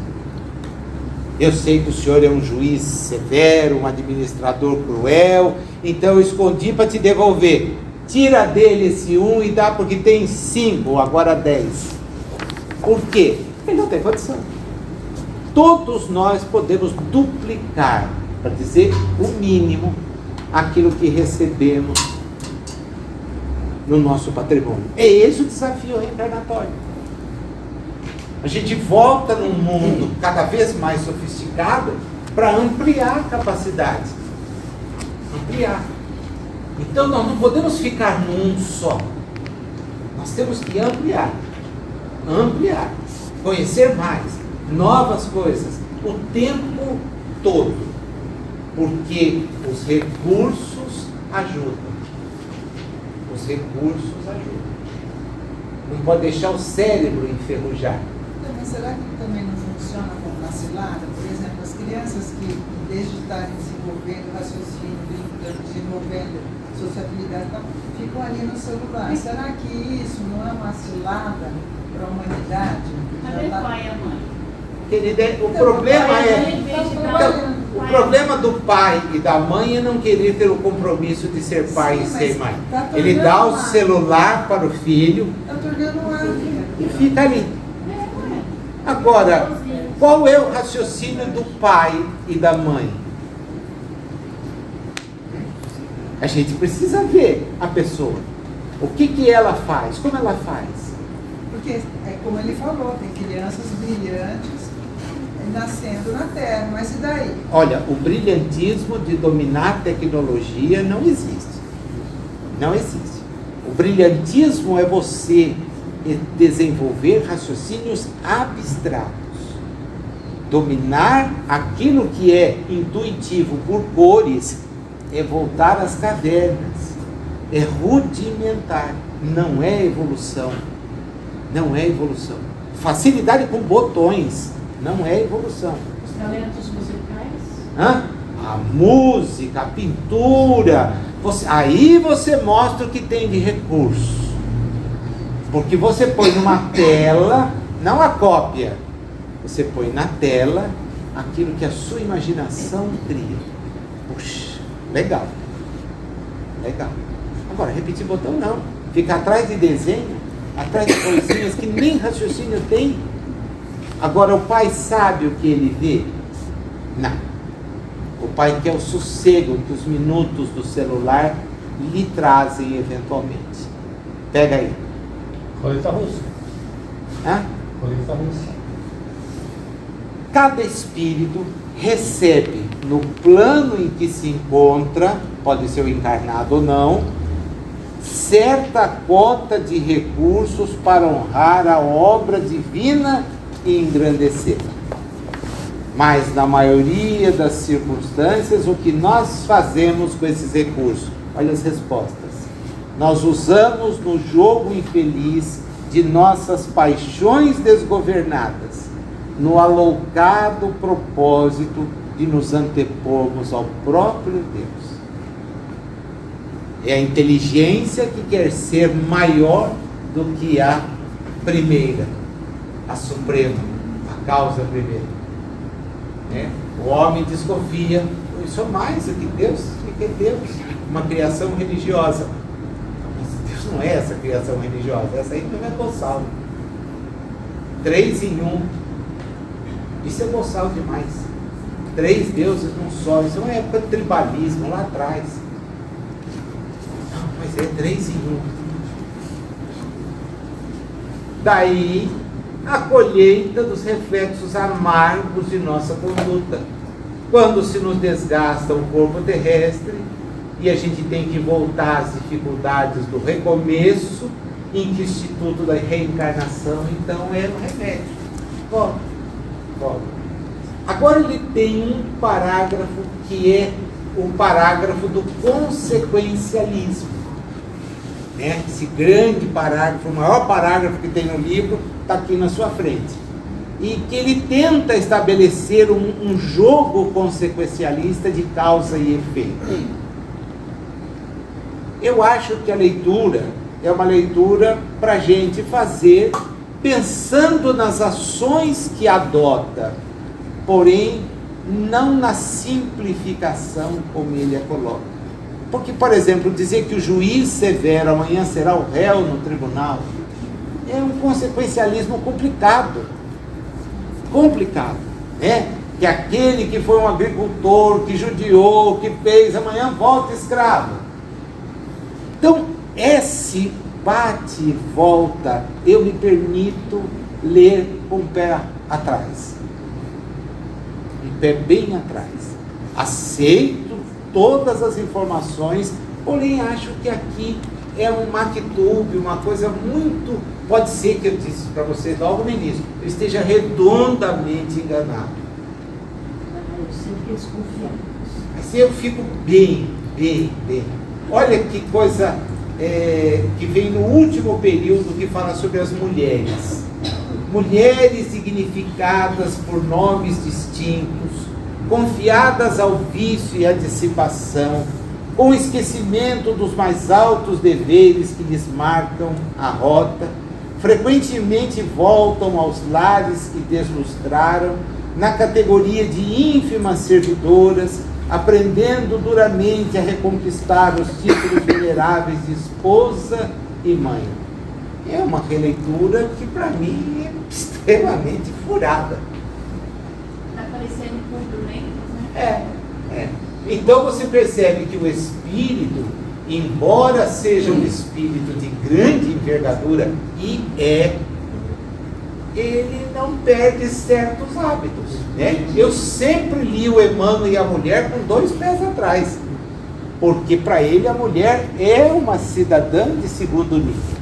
S1: Eu sei que o Senhor é um juiz severo, um administrador cruel, então eu escondi para te devolver. Tira dele esse 1 e dá porque tem 5, agora 10. Por quê? Ele não tem condição. Todos nós podemos duplicar, para dizer o mínimo, aquilo que recebemos no nosso patrimônio. É esse o desafio reencarnatório. A gente volta num mundo cada vez mais sofisticado para ampliar a capacidade. Ampliar. Então nós não podemos ficar num só. Nós temos que ampliar. Ampliar. Conhecer mais. Novas coisas. O tempo todo. Porque os recursos ajudam. Os recursos ajudam. Não pode deixar o cérebro enferrujar.
S2: Mas será que também não funciona como na cilada? Por exemplo, as crianças que, em vez de estarem desenvolvendo raciocínio, desenvolvendo sociabilidade, ficam ali no celular. Será que isso não é uma cilada para a humanidade?
S6: Cadê o pai e a mãe?
S1: Querida, o problema do pai e da mãe é não querer ter o compromisso de ser pai e ser mãe. Ele dá o celular para o filho e fica ali. Agora, qual é o raciocínio do pai e da mãe? A gente precisa ver a pessoa. O que ela faz? Como ela faz?
S2: Porque, é como ele falou, tem crianças brilhantes nascendo na Terra, mas e daí?
S1: Olha, o brilhantismo de dominar a tecnologia não existe. Não existe. O brilhantismo é você desenvolver raciocínios abstratos. Dominar aquilo que é intuitivo por cores é voltar às cavernas. É rudimentar. Não é evolução. Não é evolução. Facilidade com botões não é evolução.
S6: Os talentos musicais?
S1: A música, a pintura. Aí você mostra o que tem de recurso. Porque você põe numa tela, não a cópia, você põe na tela aquilo que a sua imaginação cria. Puxa, legal. Legal. Agora, repetir botão não. Fica atrás de desenho, atrás de coisinhas que nem raciocínio tem. Agora, o pai sabe o que ele vê? Não. O pai quer o sossego que os minutos do celular lhe trazem eventualmente. Pega aí.
S4: Roleta russa.
S1: Hã?
S4: Roleta russa.
S1: Cada espírito recebe no plano em que se encontra, pode ser o encarnado ou não, certa cota de recursos para honrar a obra divina e engrandecê-la. Mas na maioria das circunstâncias, o que nós fazemos com esses recursos? Olha as respostas. Nós usamos no jogo infeliz de nossas paixões desgovernadas, no aloucado propósito de nos antepormos ao próprio Deus. É a inteligência que quer ser maior do que a primeira, a suprema, a causa primeira. O homem desconfia, eu sou mais do que Deus, o que é Deus? Uma criação religiosa. Mas Deus não é essa criação religiosa, essa aí não é boçal. 3 em 1. Isso é boçal demais. 3 deuses num só. Isso é uma época de tribalismo lá atrás. Não, mas é 3 em 1. Daí a colheita dos reflexos amargos de nossa conduta. Quando se nos desgasta o corpo terrestre e a gente tem que voltar às dificuldades do recomeço, em que o Instituto da Reencarnação, então, é um remédio. Volta. Agora ele tem um parágrafo que é o parágrafo do consequencialismo. Esse grande parágrafo, o maior parágrafo que tem no livro, está aqui na sua frente. E que ele tenta estabelecer um jogo consequencialista de causa e efeito. Eu acho que a leitura é uma leitura para a gente fazer pensando nas ações que adota, porém não na simplificação como ele a coloca. Porque, por exemplo, dizer que o juiz severo amanhã será o réu no tribunal é um consequencialismo complicado, que aquele que foi um agricultor, que judiou, que fez, amanhã volta escravo. Então, esse bate e volta, eu me permito ler com o pé atrás. O pé bem atrás. Aceito todas as informações, porém acho que aqui é um maquitube, uma coisa muito... Pode ser que eu disse para vocês logo no início, eu esteja redondamente enganado.
S7: Eu sempre desconfiado.
S1: Assim eu fico bem. Olha que coisa que vem no último período que fala sobre as mulheres. Mulheres significadas por nomes distintos, confiadas ao vício e à dissipação, com esquecimento dos mais altos deveres que lhes marcam a rota, frequentemente voltam aos lares que deslustraram, na categoria de ínfimas servidoras, aprendendo duramente a reconquistar os títulos veneráveis de esposa e mãe. É uma releitura que, para mim, é extremamente furada.
S6: Está parecendo complementos, né?
S1: Então você percebe que o espírito, embora seja um espírito de grande envergadura, ele não perde certos hábitos. Eu sempre li o Emmanuel e a mulher com 2 pés atrás, porque para ele a mulher é uma cidadã de segundo nível.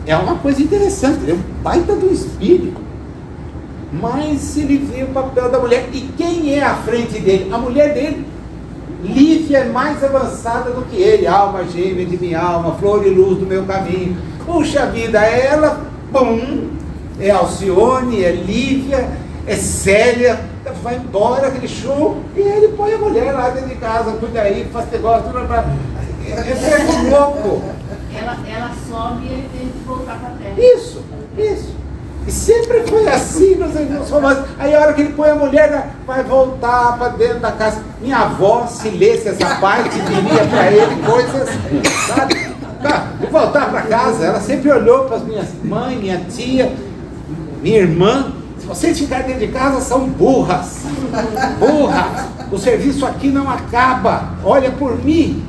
S1: É uma coisa interessante, ele é um baita do espírito, mas ele vê o papel da mulher. E quem é à frente dele? A mulher dele. Lívia é mais avançada do que ele, alma gêmea de minha alma, flor e luz do meu caminho. Puxa vida, ela, é Alcione, é Lívia, é Célia, vai embora aquele show, e ele põe a mulher lá dentro de casa, cuida aí, faz negócio, é louco.
S6: Ela sobe e ele tem que voltar para a terra.
S1: Isso. E sempre foi assim nos romances. Aí a hora que ele põe a mulher, vai voltar para dentro da casa. Minha avó, se lesse essa parte, diria para ele coisas, sabe? Vou voltar para casa. Ela sempre olhou para as minhas mães, minha tia, minha irmã. Se vocês ficarem dentro de casa, são burras. O serviço aqui não acaba. Olha por mim.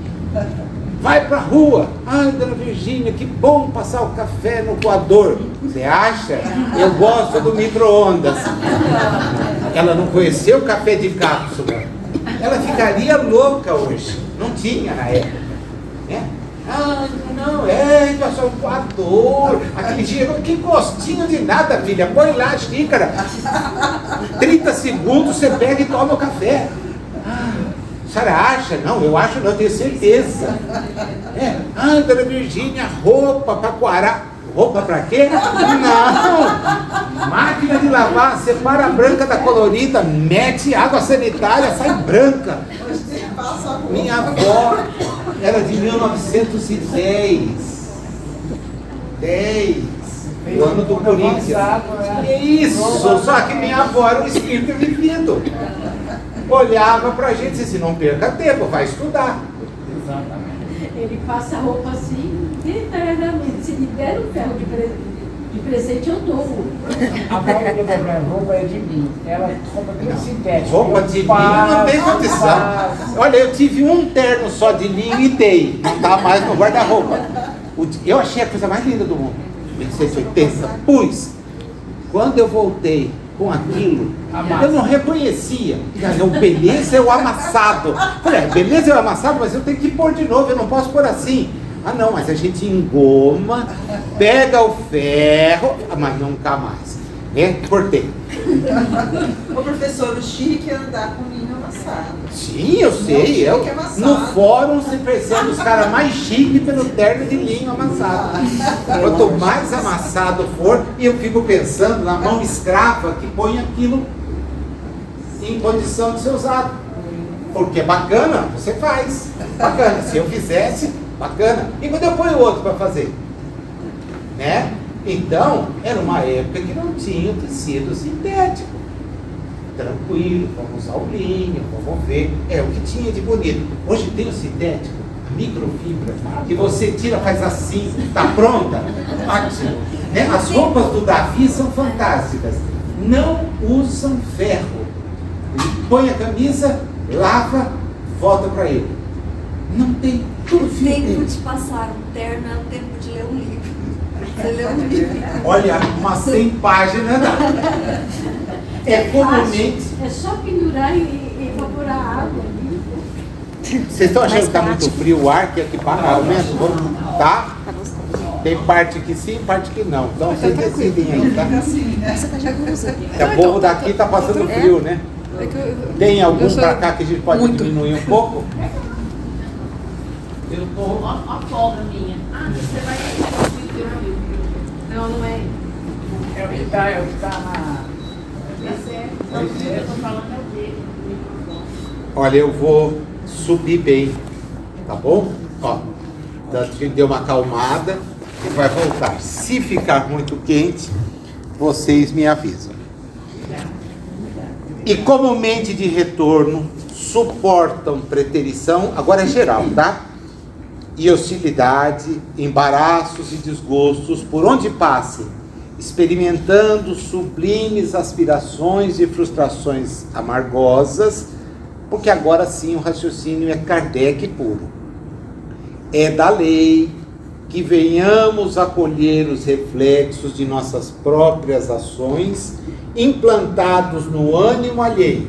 S1: Vai pra rua. Ai, dona Virgínia, que bom passar o café no coador. Você acha? Eu gosto do micro-ondas. Ela não conheceu o café de cápsula. Ela ficaria louca hoje. Não tinha na época. Ah, não, já sou um coador. Aquele dia, que gostinho de nada, filha. Põe lá a xícara. 30 segundos, você pega e toma o café. A senhora acha? Não, eu acho não, eu tenho certeza. Dona Virgínia, roupa para coarar. Roupa pra quê? Não! Máquina de lavar, separa a branca da colorida, mete água sanitária, sai branca.
S2: Hoje passa a roupa.
S1: Minha avó era de 1910. O ano do Corinthians. Isso, só que minha avó era um espírito vivido. Olhava pra gente e disse assim, não perca tempo, vai estudar.
S3: Exatamente.
S7: Ele passa a roupa assim, eternamente. Se me der um ferro de presente, eu dou.
S3: A maioria da minha roupa é de mim. Ela roupa bem sintética.
S1: Roupa de linho não tem condição. Olha, eu tive um terno só de linho e dei. Não tá mais no guarda-roupa. Eu achei a coisa mais linda do mundo. 1980. Pus. Quando eu voltei com aquilo, eu não reconhecia. Não, beleza é o amassado. Falei, beleza é o amassado, mas eu tenho que pôr de novo, eu não posso pôr assim. Ah não, mas a gente engoma, pega o ferro, mas nunca mais. Cortei.
S2: O professor, o chique é andar com linho amassado.
S1: Sim, eu sei.
S2: Não, chique amassado.
S1: No fórum você percebe os caras mais chiques pelo terno de linho amassado. Quanto mais amassado for, e eu fico pensando na mão escrava que põe aquilo em condição de ser usado. Porque é bacana, você faz. Bacana. Se eu fizesse, bacana. E quando eu ponho outro para fazer? Né? Então, era uma época que não tinha o tecido sintético. Tranquilo, vamos usar o linho, vamos ver. É o que tinha de bonito. Hoje tem o sintético, a microfibra, que você tira, faz assim, tá pronta? Ótimo. Né? As roupas do Davi são fantásticas. Não usam ferro. Ele põe a camisa, lava, volta para ele. Não tem tudo
S8: O tempo
S1: fio.
S8: de passar um terno é o tempo de ler um livro. Você lê um livro.
S1: Olha, umas 100 páginas não. É comumente.
S7: É só pendurar e evaporar a água ali.
S1: Vocês estão achando que está muito frio o ar? Que aqui para ao menos? Tá? Tem parte que sim, parte que não. Então vocês decidem aí, tá?
S2: Assim, né?
S1: O povo daqui está passando frio, né? Tem algum para cá que a gente pode diminuir um pouco?
S6: Eu tô. Ó a folga minha. Ah, você vai assistir o teu amigo. Não, não é.
S3: É o que tá na.
S6: Esse é. Não, o que eu tô falando é o dele, o microfone.
S1: Olha, eu vou subir bem, tá bom? Ó, tanto que deu uma acalmada e vai voltar. Se ficar muito quente, vocês me avisam. E como mente de retorno suportam preterição, agora é geral, tá? E hostilidade, embaraços e desgostos por onde passem, experimentando sublimes aspirações e frustrações amargosas, porque agora sim o raciocínio é Kardec puro. É da lei que venhamos acolher os reflexos de nossas próprias ações implantados no ânimo alheio,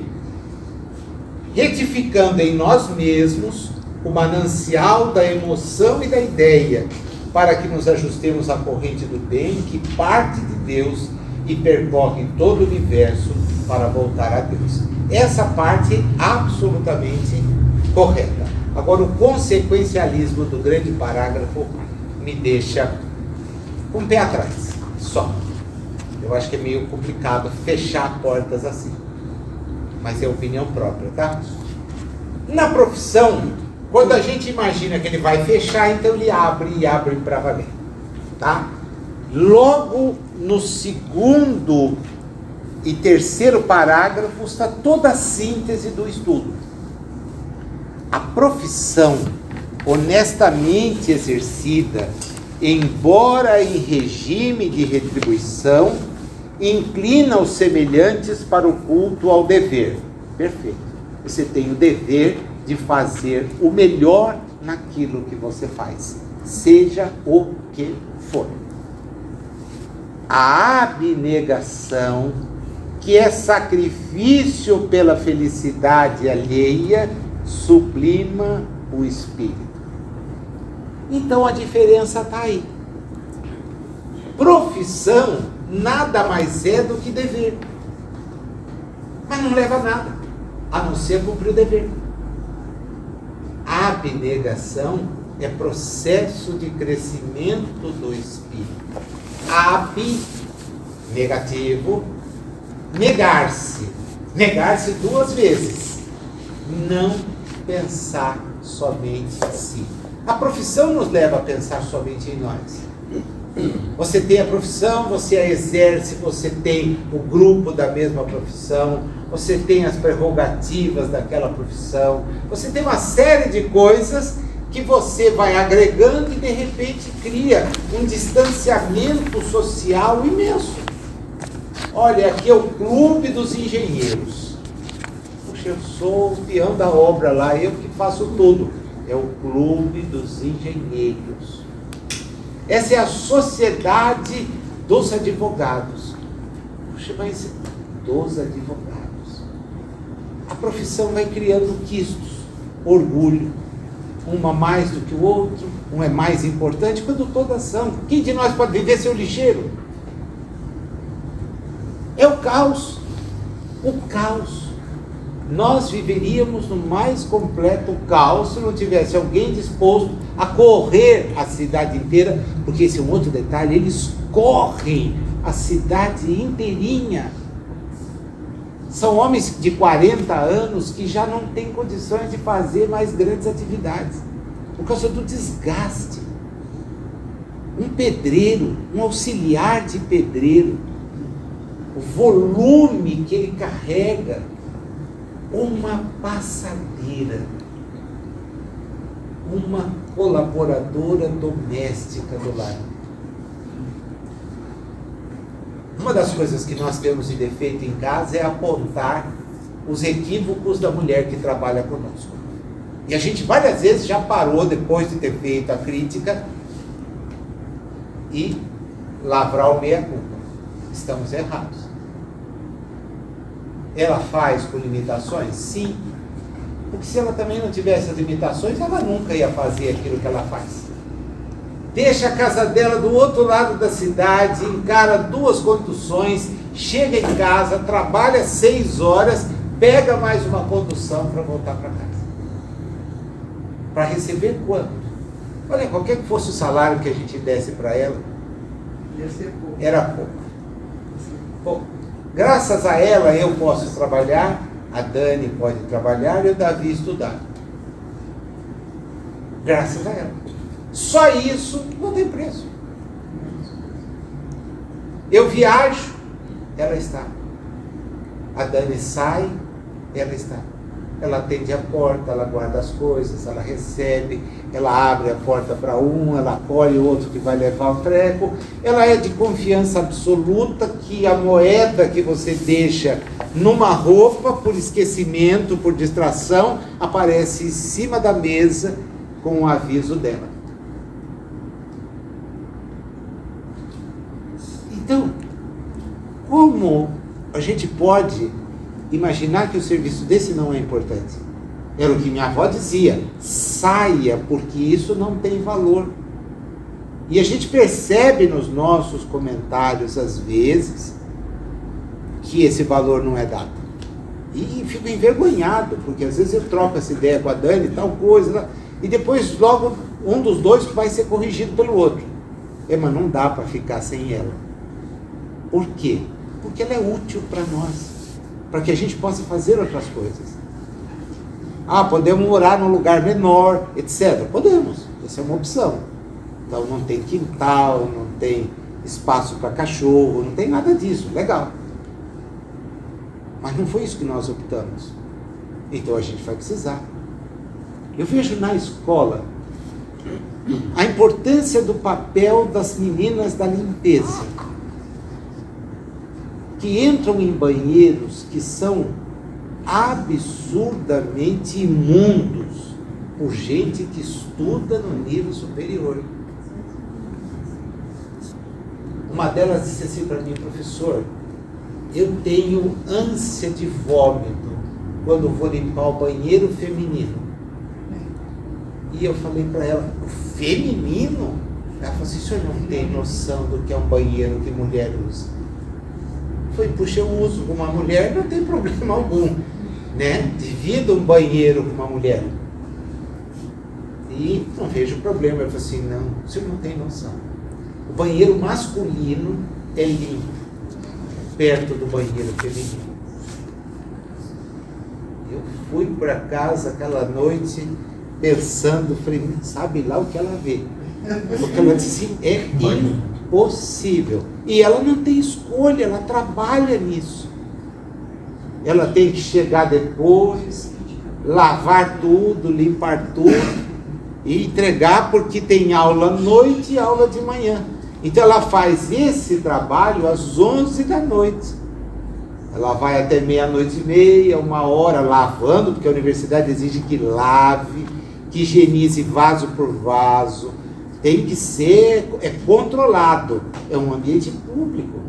S1: retificando em nós mesmos o manancial da emoção e da ideia, para que nos ajustemos à corrente do bem que parte de Deus e percorre todo o universo para voltar a Deus. Essa parte é absolutamente correta. Agora, o consequencialismo do grande parágrafo me deixa com o pé atrás, só. Eu acho que é meio complicado fechar portas assim. Mas é opinião própria, tá? Na profissão, quando a gente imagina que ele vai fechar, então ele abre e abre para valer, tá? Logo no segundo e terceiro parágrafo está toda a síntese do estudo. A profissão honestamente exercida, embora em regime de retribuição, inclina os semelhantes para o culto ao dever. Perfeito. Você tem o dever de fazer o melhor naquilo que você faz, seja o que for. A abnegação, que é sacrifício pela felicidade alheia, sublima o espírito. Então a diferença está aí. Profissão nada mais é do que dever, mas não leva a nada, a não ser cumprir o dever. A abnegação é processo de crescimento do espírito. negativo, negar-se. Negar-se 2 vezes. Não pensar somente em si. A profissão nos leva a pensar somente em nós. Você tem a profissão, você a exerce, você tem o grupo da mesma profissão, você tem as prerrogativas daquela profissão, você tem uma série de coisas que você vai agregando e de repente cria um distanciamento social imenso. Olha, aqui é o clube dos engenheiros. Puxa, eu sou o peão da obra lá, eu que faço tudo. É o clube dos engenheiros. Essa é a sociedade dos advogados. Puxa, mas dos advogados. A profissão vai criando quistos, orgulho. Uma mais do que o outro, um é mais importante, quando todas são. Quem de nós pode viver sem o lixeiro? É o caos. O caos. Nós viveríamos no mais completo caos se não tivesse alguém disposto a correr a cidade inteira, porque esse é um outro detalhe, eles correm a cidade inteirinha. São homens de 40 anos que já não têm condições de fazer mais grandes atividades, por causa do desgaste. Um pedreiro, um auxiliar de pedreiro, o volume que ele carrega, uma passadeira, uma colaboradora doméstica do lar. Uma das coisas que nós temos de defeito em casa é apontar os equívocos da mulher que trabalha conosco. E a gente várias vezes já parou, depois de ter feito a crítica, e lavrar o meia-culpa. Estamos errados. Ela faz com limitações? Sim. Porque se ela também não tivesse as limitações, ela nunca ia fazer aquilo que ela faz. Deixa a casa dela do outro lado da cidade, encara 2 conduções, chega em casa, trabalha 6 horas, pega mais uma condução para voltar para casa. Para receber quanto? Olha, qualquer que fosse o salário que a gente desse para ela, era pouco. Bom, graças a ela eu posso trabalhar, a Dani pode trabalhar e o Davi estudar. Graças a ela. Só isso não tem preço. Eu viajo, ela está. A Dani sai, ela está. Ela atende a porta, ela guarda as coisas, ela recebe, ela abre a porta para um, ela acolhe o outro que vai levar o treco. Ela é de confiança absoluta que a moeda que você deixa numa roupa, por esquecimento, por distração, aparece em cima da mesa com o aviso dela. Então, como a gente pode imaginar que o serviço desse não é importante? Era o que minha avó dizia: saia, porque isso não tem valor. E a gente percebe nos nossos comentários, às vezes, que esse valor não é dado. E fico envergonhado, porque às vezes eu troco essa ideia com a Dani, tal coisa, e depois logo um dos dois vai ser corrigido pelo outro. Mas não dá para ficar sem ela. Por quê? Porque ela é útil para nós, para que a gente possa fazer outras coisas. Podemos morar num lugar menor, etc. Podemos, essa é uma opção. Então não tem quintal, não tem espaço para cachorro, não tem nada disso, legal. Mas não foi isso que nós optamos. Então a gente vai precisar. Eu vejo na escola a importância do papel das meninas da limpeza, que entram em banheiros que são absurdamente imundos por gente que estuda no nível superior. Uma delas disse assim para mim: professor, eu tenho ânsia de vômito quando vou limpar o banheiro feminino. E eu falei para ela: o feminino? Ela falou assim: o senhor não tem noção do que é um banheiro que mulher usa. Foi, puxa, eu uso com uma mulher, não tem problema algum, né? Divido um banheiro com uma mulher. E não vejo problema. Eu falei assim: não, o senhor não tem noção. O banheiro masculino é limpo, perto do banheiro feminino. Eu fui para casa aquela noite pensando, falei, sabe lá o que ela vê? Porque ela disse, é impossível. E ela não tem escolha, ela trabalha nisso. Ela tem que chegar depois, lavar tudo, limpar tudo e entregar, porque tem aula à noite e aula de manhã. Então ela faz esse trabalho às 11 da noite. Ela vai até 00:30, 1h, lavando, porque a universidade exige que lave, que higienize vaso por vaso. Tem que ser, é controlado, é um ambiente público.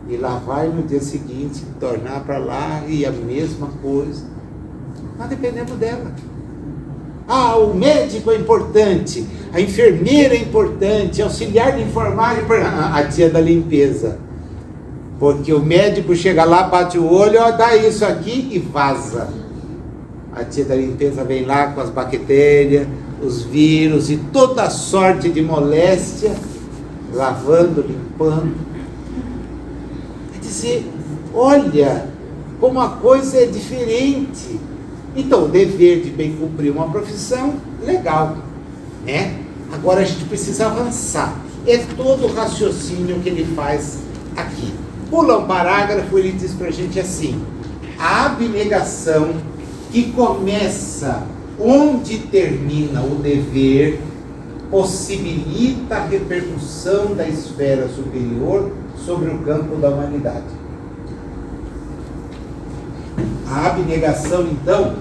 S1: E lá vai no dia seguinte, tornar para lá e a mesma coisa. Mas dependendo dela. Ah, o médico é importante, a enfermeira é importante, auxiliar de enfermagem, a tia da limpeza. Porque o médico chega lá, bate o olho, ó, dá isso aqui e vaza. A tia da limpeza vem lá com as bactérias, os vírus e toda sorte de moléstia, lavando, limpando. Quer dizer, olha como a coisa é diferente. Então, o dever de bem cumprir uma profissão, legal, né? Agora a gente precisa avançar. É todo o raciocínio que ele faz aqui. Pula um parágrafo, ele diz para a gente assim: a abnegação que começa onde termina o dever possibilita a repercussão da esfera superior sobre o campo da humanidade. A abnegação, então,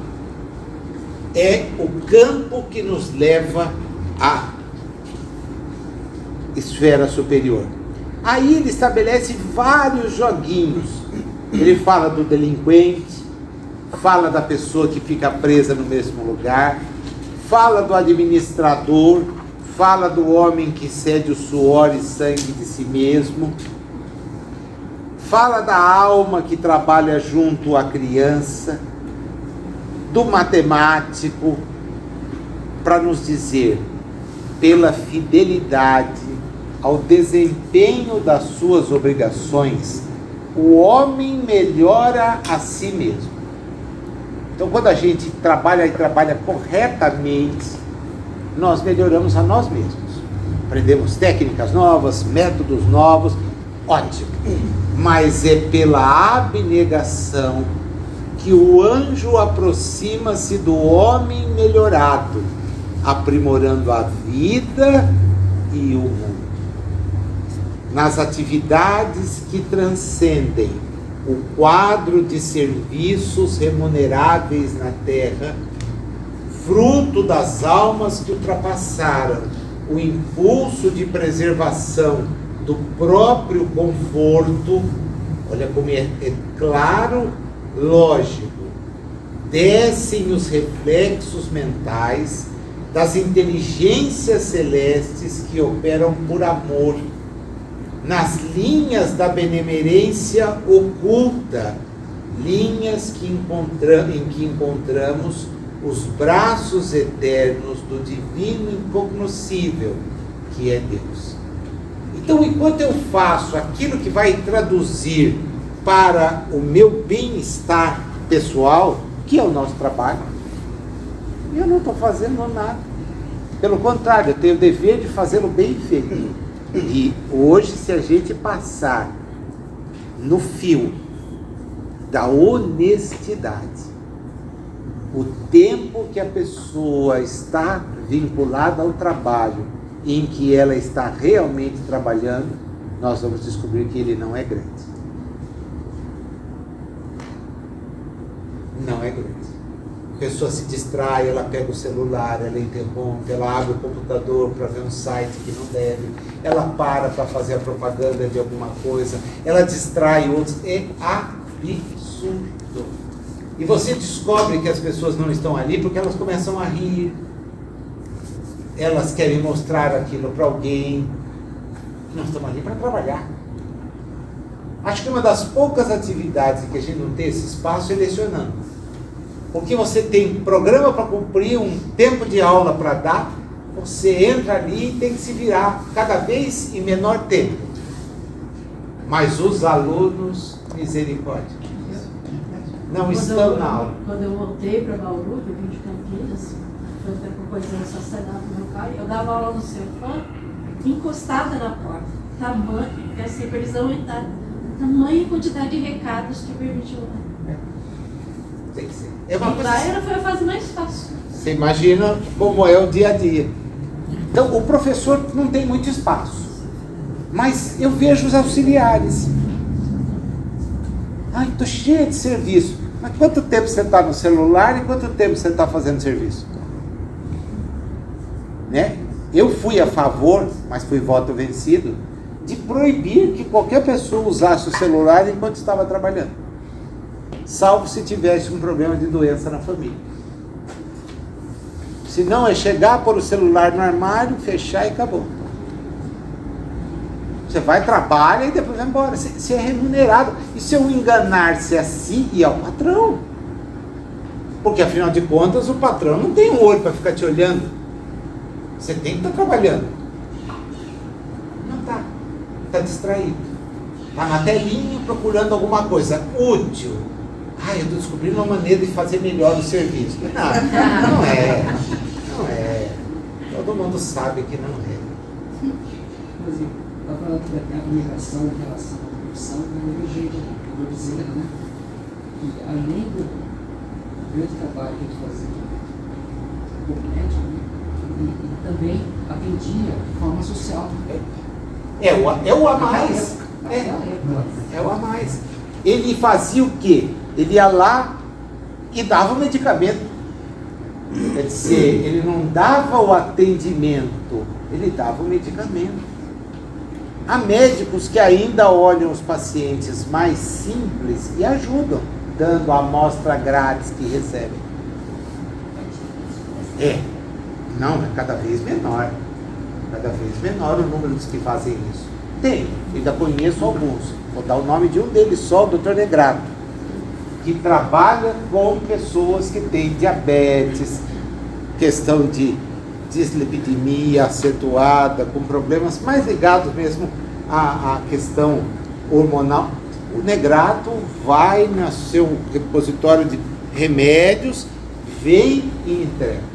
S1: é o campo que nos leva à esfera superior. Aí ele estabelece vários joguinhos. Ele fala do delinquente, fala da pessoa que fica presa no mesmo lugar, fala do administrador, fala do homem que cede o suor e sangue de si mesmo, fala da alma que trabalha junto à criança, do matemático, para nos dizer, pela fidelidade ao desempenho das suas obrigações, o homem melhora a si mesmo. Então, quando a gente trabalha e trabalha corretamente, nós melhoramos a nós mesmos. Aprendemos técnicas novas, métodos novos, ótimo. Mas é pela abnegação que o anjo aproxima-se do homem melhorado, aprimorando a vida e o mundo. Nas atividades que transcendem o quadro de serviços remuneráveis na terra, fruto das almas que ultrapassaram o impulso de preservação do próprio conforto, olha como é claro, lógico, descem os reflexos mentais das inteligências celestes que operam por amor, nas linhas da benemerência oculta, linhas em que encontramos os braços eternos do divino incognoscível, que é Deus. Então, enquanto eu faço aquilo que vai traduzir para o meu bem-estar pessoal, que é o nosso trabalho, eu não estou fazendo nada. Pelo contrário, eu tenho o dever de fazê-lo bem feito. E hoje, se a gente passar no fio da honestidade, o tempo que a pessoa está vinculada ao trabalho, em que ela está realmente trabalhando, nós vamos descobrir que ele não é grande. Não é grande. A pessoa se distrai, ela pega o celular, ela interrompe, ela abre o computador para ver um site que não deve, ela para fazer a propaganda de alguma coisa, ela distrai outros. É absurdo. E você descobre que as pessoas não estão ali porque elas começam a rir, elas querem mostrar aquilo para alguém. Nós estamos ali para trabalhar. Acho que uma das poucas atividades que a gente não tem esse espaço é lecionando. Porque você tem programa para cumprir, um tempo de aula para dar, Você entra ali e tem que se virar cada vez em menor tempo. Mas os alunos, misericórdia, não estão na aula.
S7: Quando eu voltei para Bauru, eu vim de Campinas, foi até por coisa do assassinato do meu pai, eu dava aula no Cefam, encostada na porta. Tamanho, porque assim, para eles aumentarem, tamanha quantidade de recados que permitiu.
S1: Tem que ser. É uma
S7: E
S1: coisa
S7: lá
S1: assim.
S7: foi a fase mais fácil.
S1: Você imagina como é o dia a dia. Então, o professor não tem muito espaço. Mas eu vejo os auxiliares. Ai, estou cheio de serviço. Mas quanto tempo você está no celular e quanto tempo você está fazendo serviço? Né? Eu fui a favor, mas fui voto vencido, de proibir que qualquer pessoa usasse o celular enquanto estava trabalhando. Salvo se tivesse um problema de doença na família. Se não, é chegar, pôr o celular no armário, fechar e acabou. Você vai, trabalha e depois vai embora. Você é remunerado. E se eu enganar-se a si e ao patrão? Porque, afinal de contas, o patrão não tem um olho para ficar te olhando. Você tem que estar trabalhando. Não está. Está distraído. Está na telinha procurando alguma coisa útil. Ah, eu estou descobrindo uma maneira de fazer melhor o serviço. Não, não é. Não é. Todo mundo sabe que não é.
S5: Inclusive, está falando da comunicação em relação à produção, eu vejo eu vou dizer, né? Que além do grande trabalho que ele fazia como médico, né? E também atendia de forma social.
S1: É o a mais. É o a mais. Ele fazia o quê? Ele ia lá e dava o medicamento. Quer dizer, ele não dava o atendimento, ele dava o medicamento. Há médicos que ainda olham os pacientes mais simples e ajudam, dando a amostra grátis que recebem. Não, é cada vez menor. Cada vez menor o número dos que fazem isso. Tem, ainda conheço alguns. Vou dar o nome de um deles só, o Dr. Negrato, que trabalha com pessoas que têm diabetes, questão de dislipidemia acentuada, com problemas mais ligados mesmo à questão hormonal. O Negrato vai no seu repositório de remédios, vem e entrega.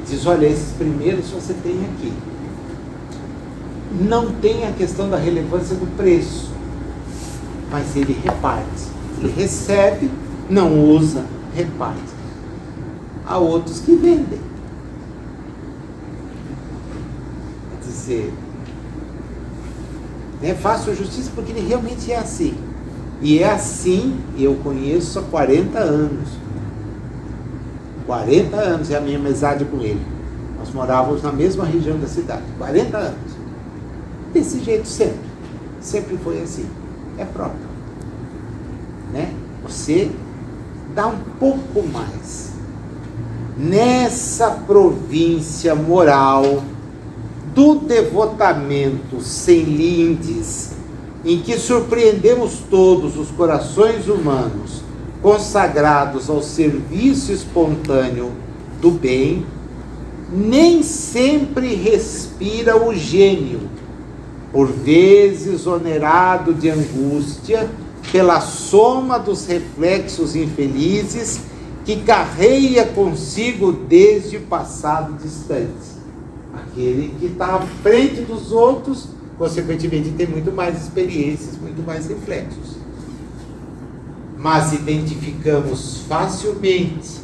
S1: Diz, olha, esses primeiros você tem aqui. Não tem a questão da relevância do preço, mas ele reparte. Ele recebe, não usa, reparte. Há outros que vendem. Quer dizer, é fácil justiça porque ele realmente é assim. E é assim, eu conheço há 40 anos. 40 anos é a minha amizade com ele. Nós morávamos na mesma região da cidade. 40 anos. Desse jeito sempre. Sempre foi assim. É próprio. Né? Você dá um pouco mais. Nessa província moral do devotamento sem lindes, em que surpreendemos todos os corações humanos consagrados ao serviço espontâneo do bem, nem sempre respira o gênio, por vezes onerado de angústia pela soma dos reflexos infelizes que carreia consigo desde o passado distante. Aquele que está à frente dos outros, consequentemente, tem muito mais experiências, muito mais reflexos. Mas identificamos facilmente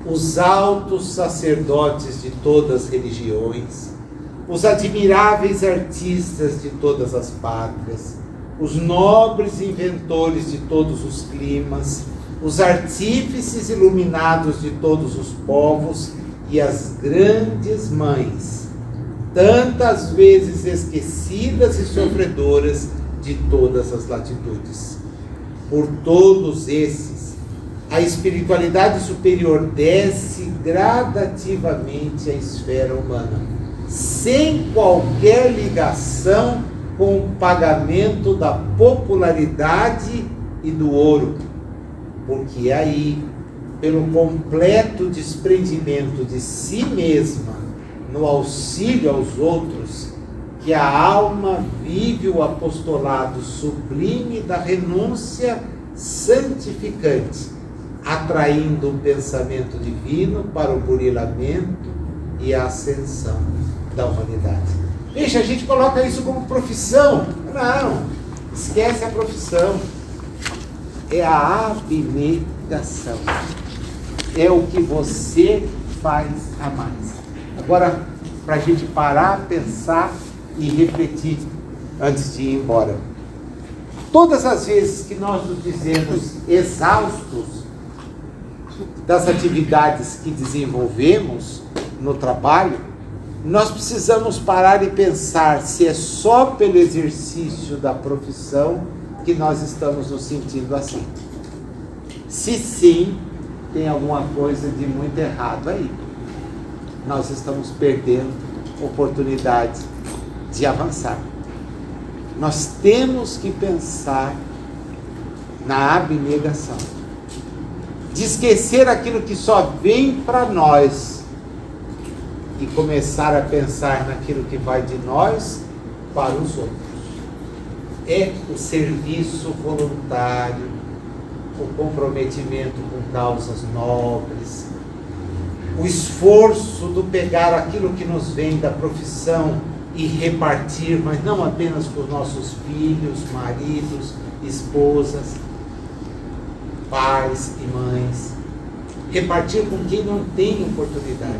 S1: os altos sacerdotes de todas as religiões, os admiráveis artistas de todas as pátrias, os nobres inventores de todos os climas, os artífices iluminados de todos os povos e as grandes mães, tantas vezes esquecidas e sofredoras de todas as latitudes. Por todos esses, a espiritualidade superior desce gradativamente à esfera humana, sem qualquer ligação com o pagamento da popularidade e do ouro, porque aí pelo completo desprendimento de si mesma no auxílio aos outros, que a alma vive o apostolado sublime da renúncia santificante, atraindo o pensamento divino para o burilamento e a ascensão da humanidade. Veja, a gente coloca isso como profissão. Não, esquece a profissão. É a abnegação. É o que você faz a mais. Agora, para a gente parar, pensar e refletir antes de ir embora. Todas as vezes que nós nos dizemos exaustos das atividades que desenvolvemos no trabalho, nós precisamos parar e pensar se é só pelo exercício da profissão que nós estamos nos sentindo assim. Se sim, tem alguma coisa de muito errado aí. Nós estamos perdendo oportunidade de avançar. Nós temos que pensar na abnegação, de esquecer aquilo que só vem para nós e começar a pensar naquilo que vai de nós para os outros. É o serviço voluntário, o comprometimento com causas nobres, o esforço do pegar aquilo que nos vem da profissão e repartir, mas não apenas com os nossos filhos, maridos, esposas, pais e mães, repartir com quem não tem oportunidade.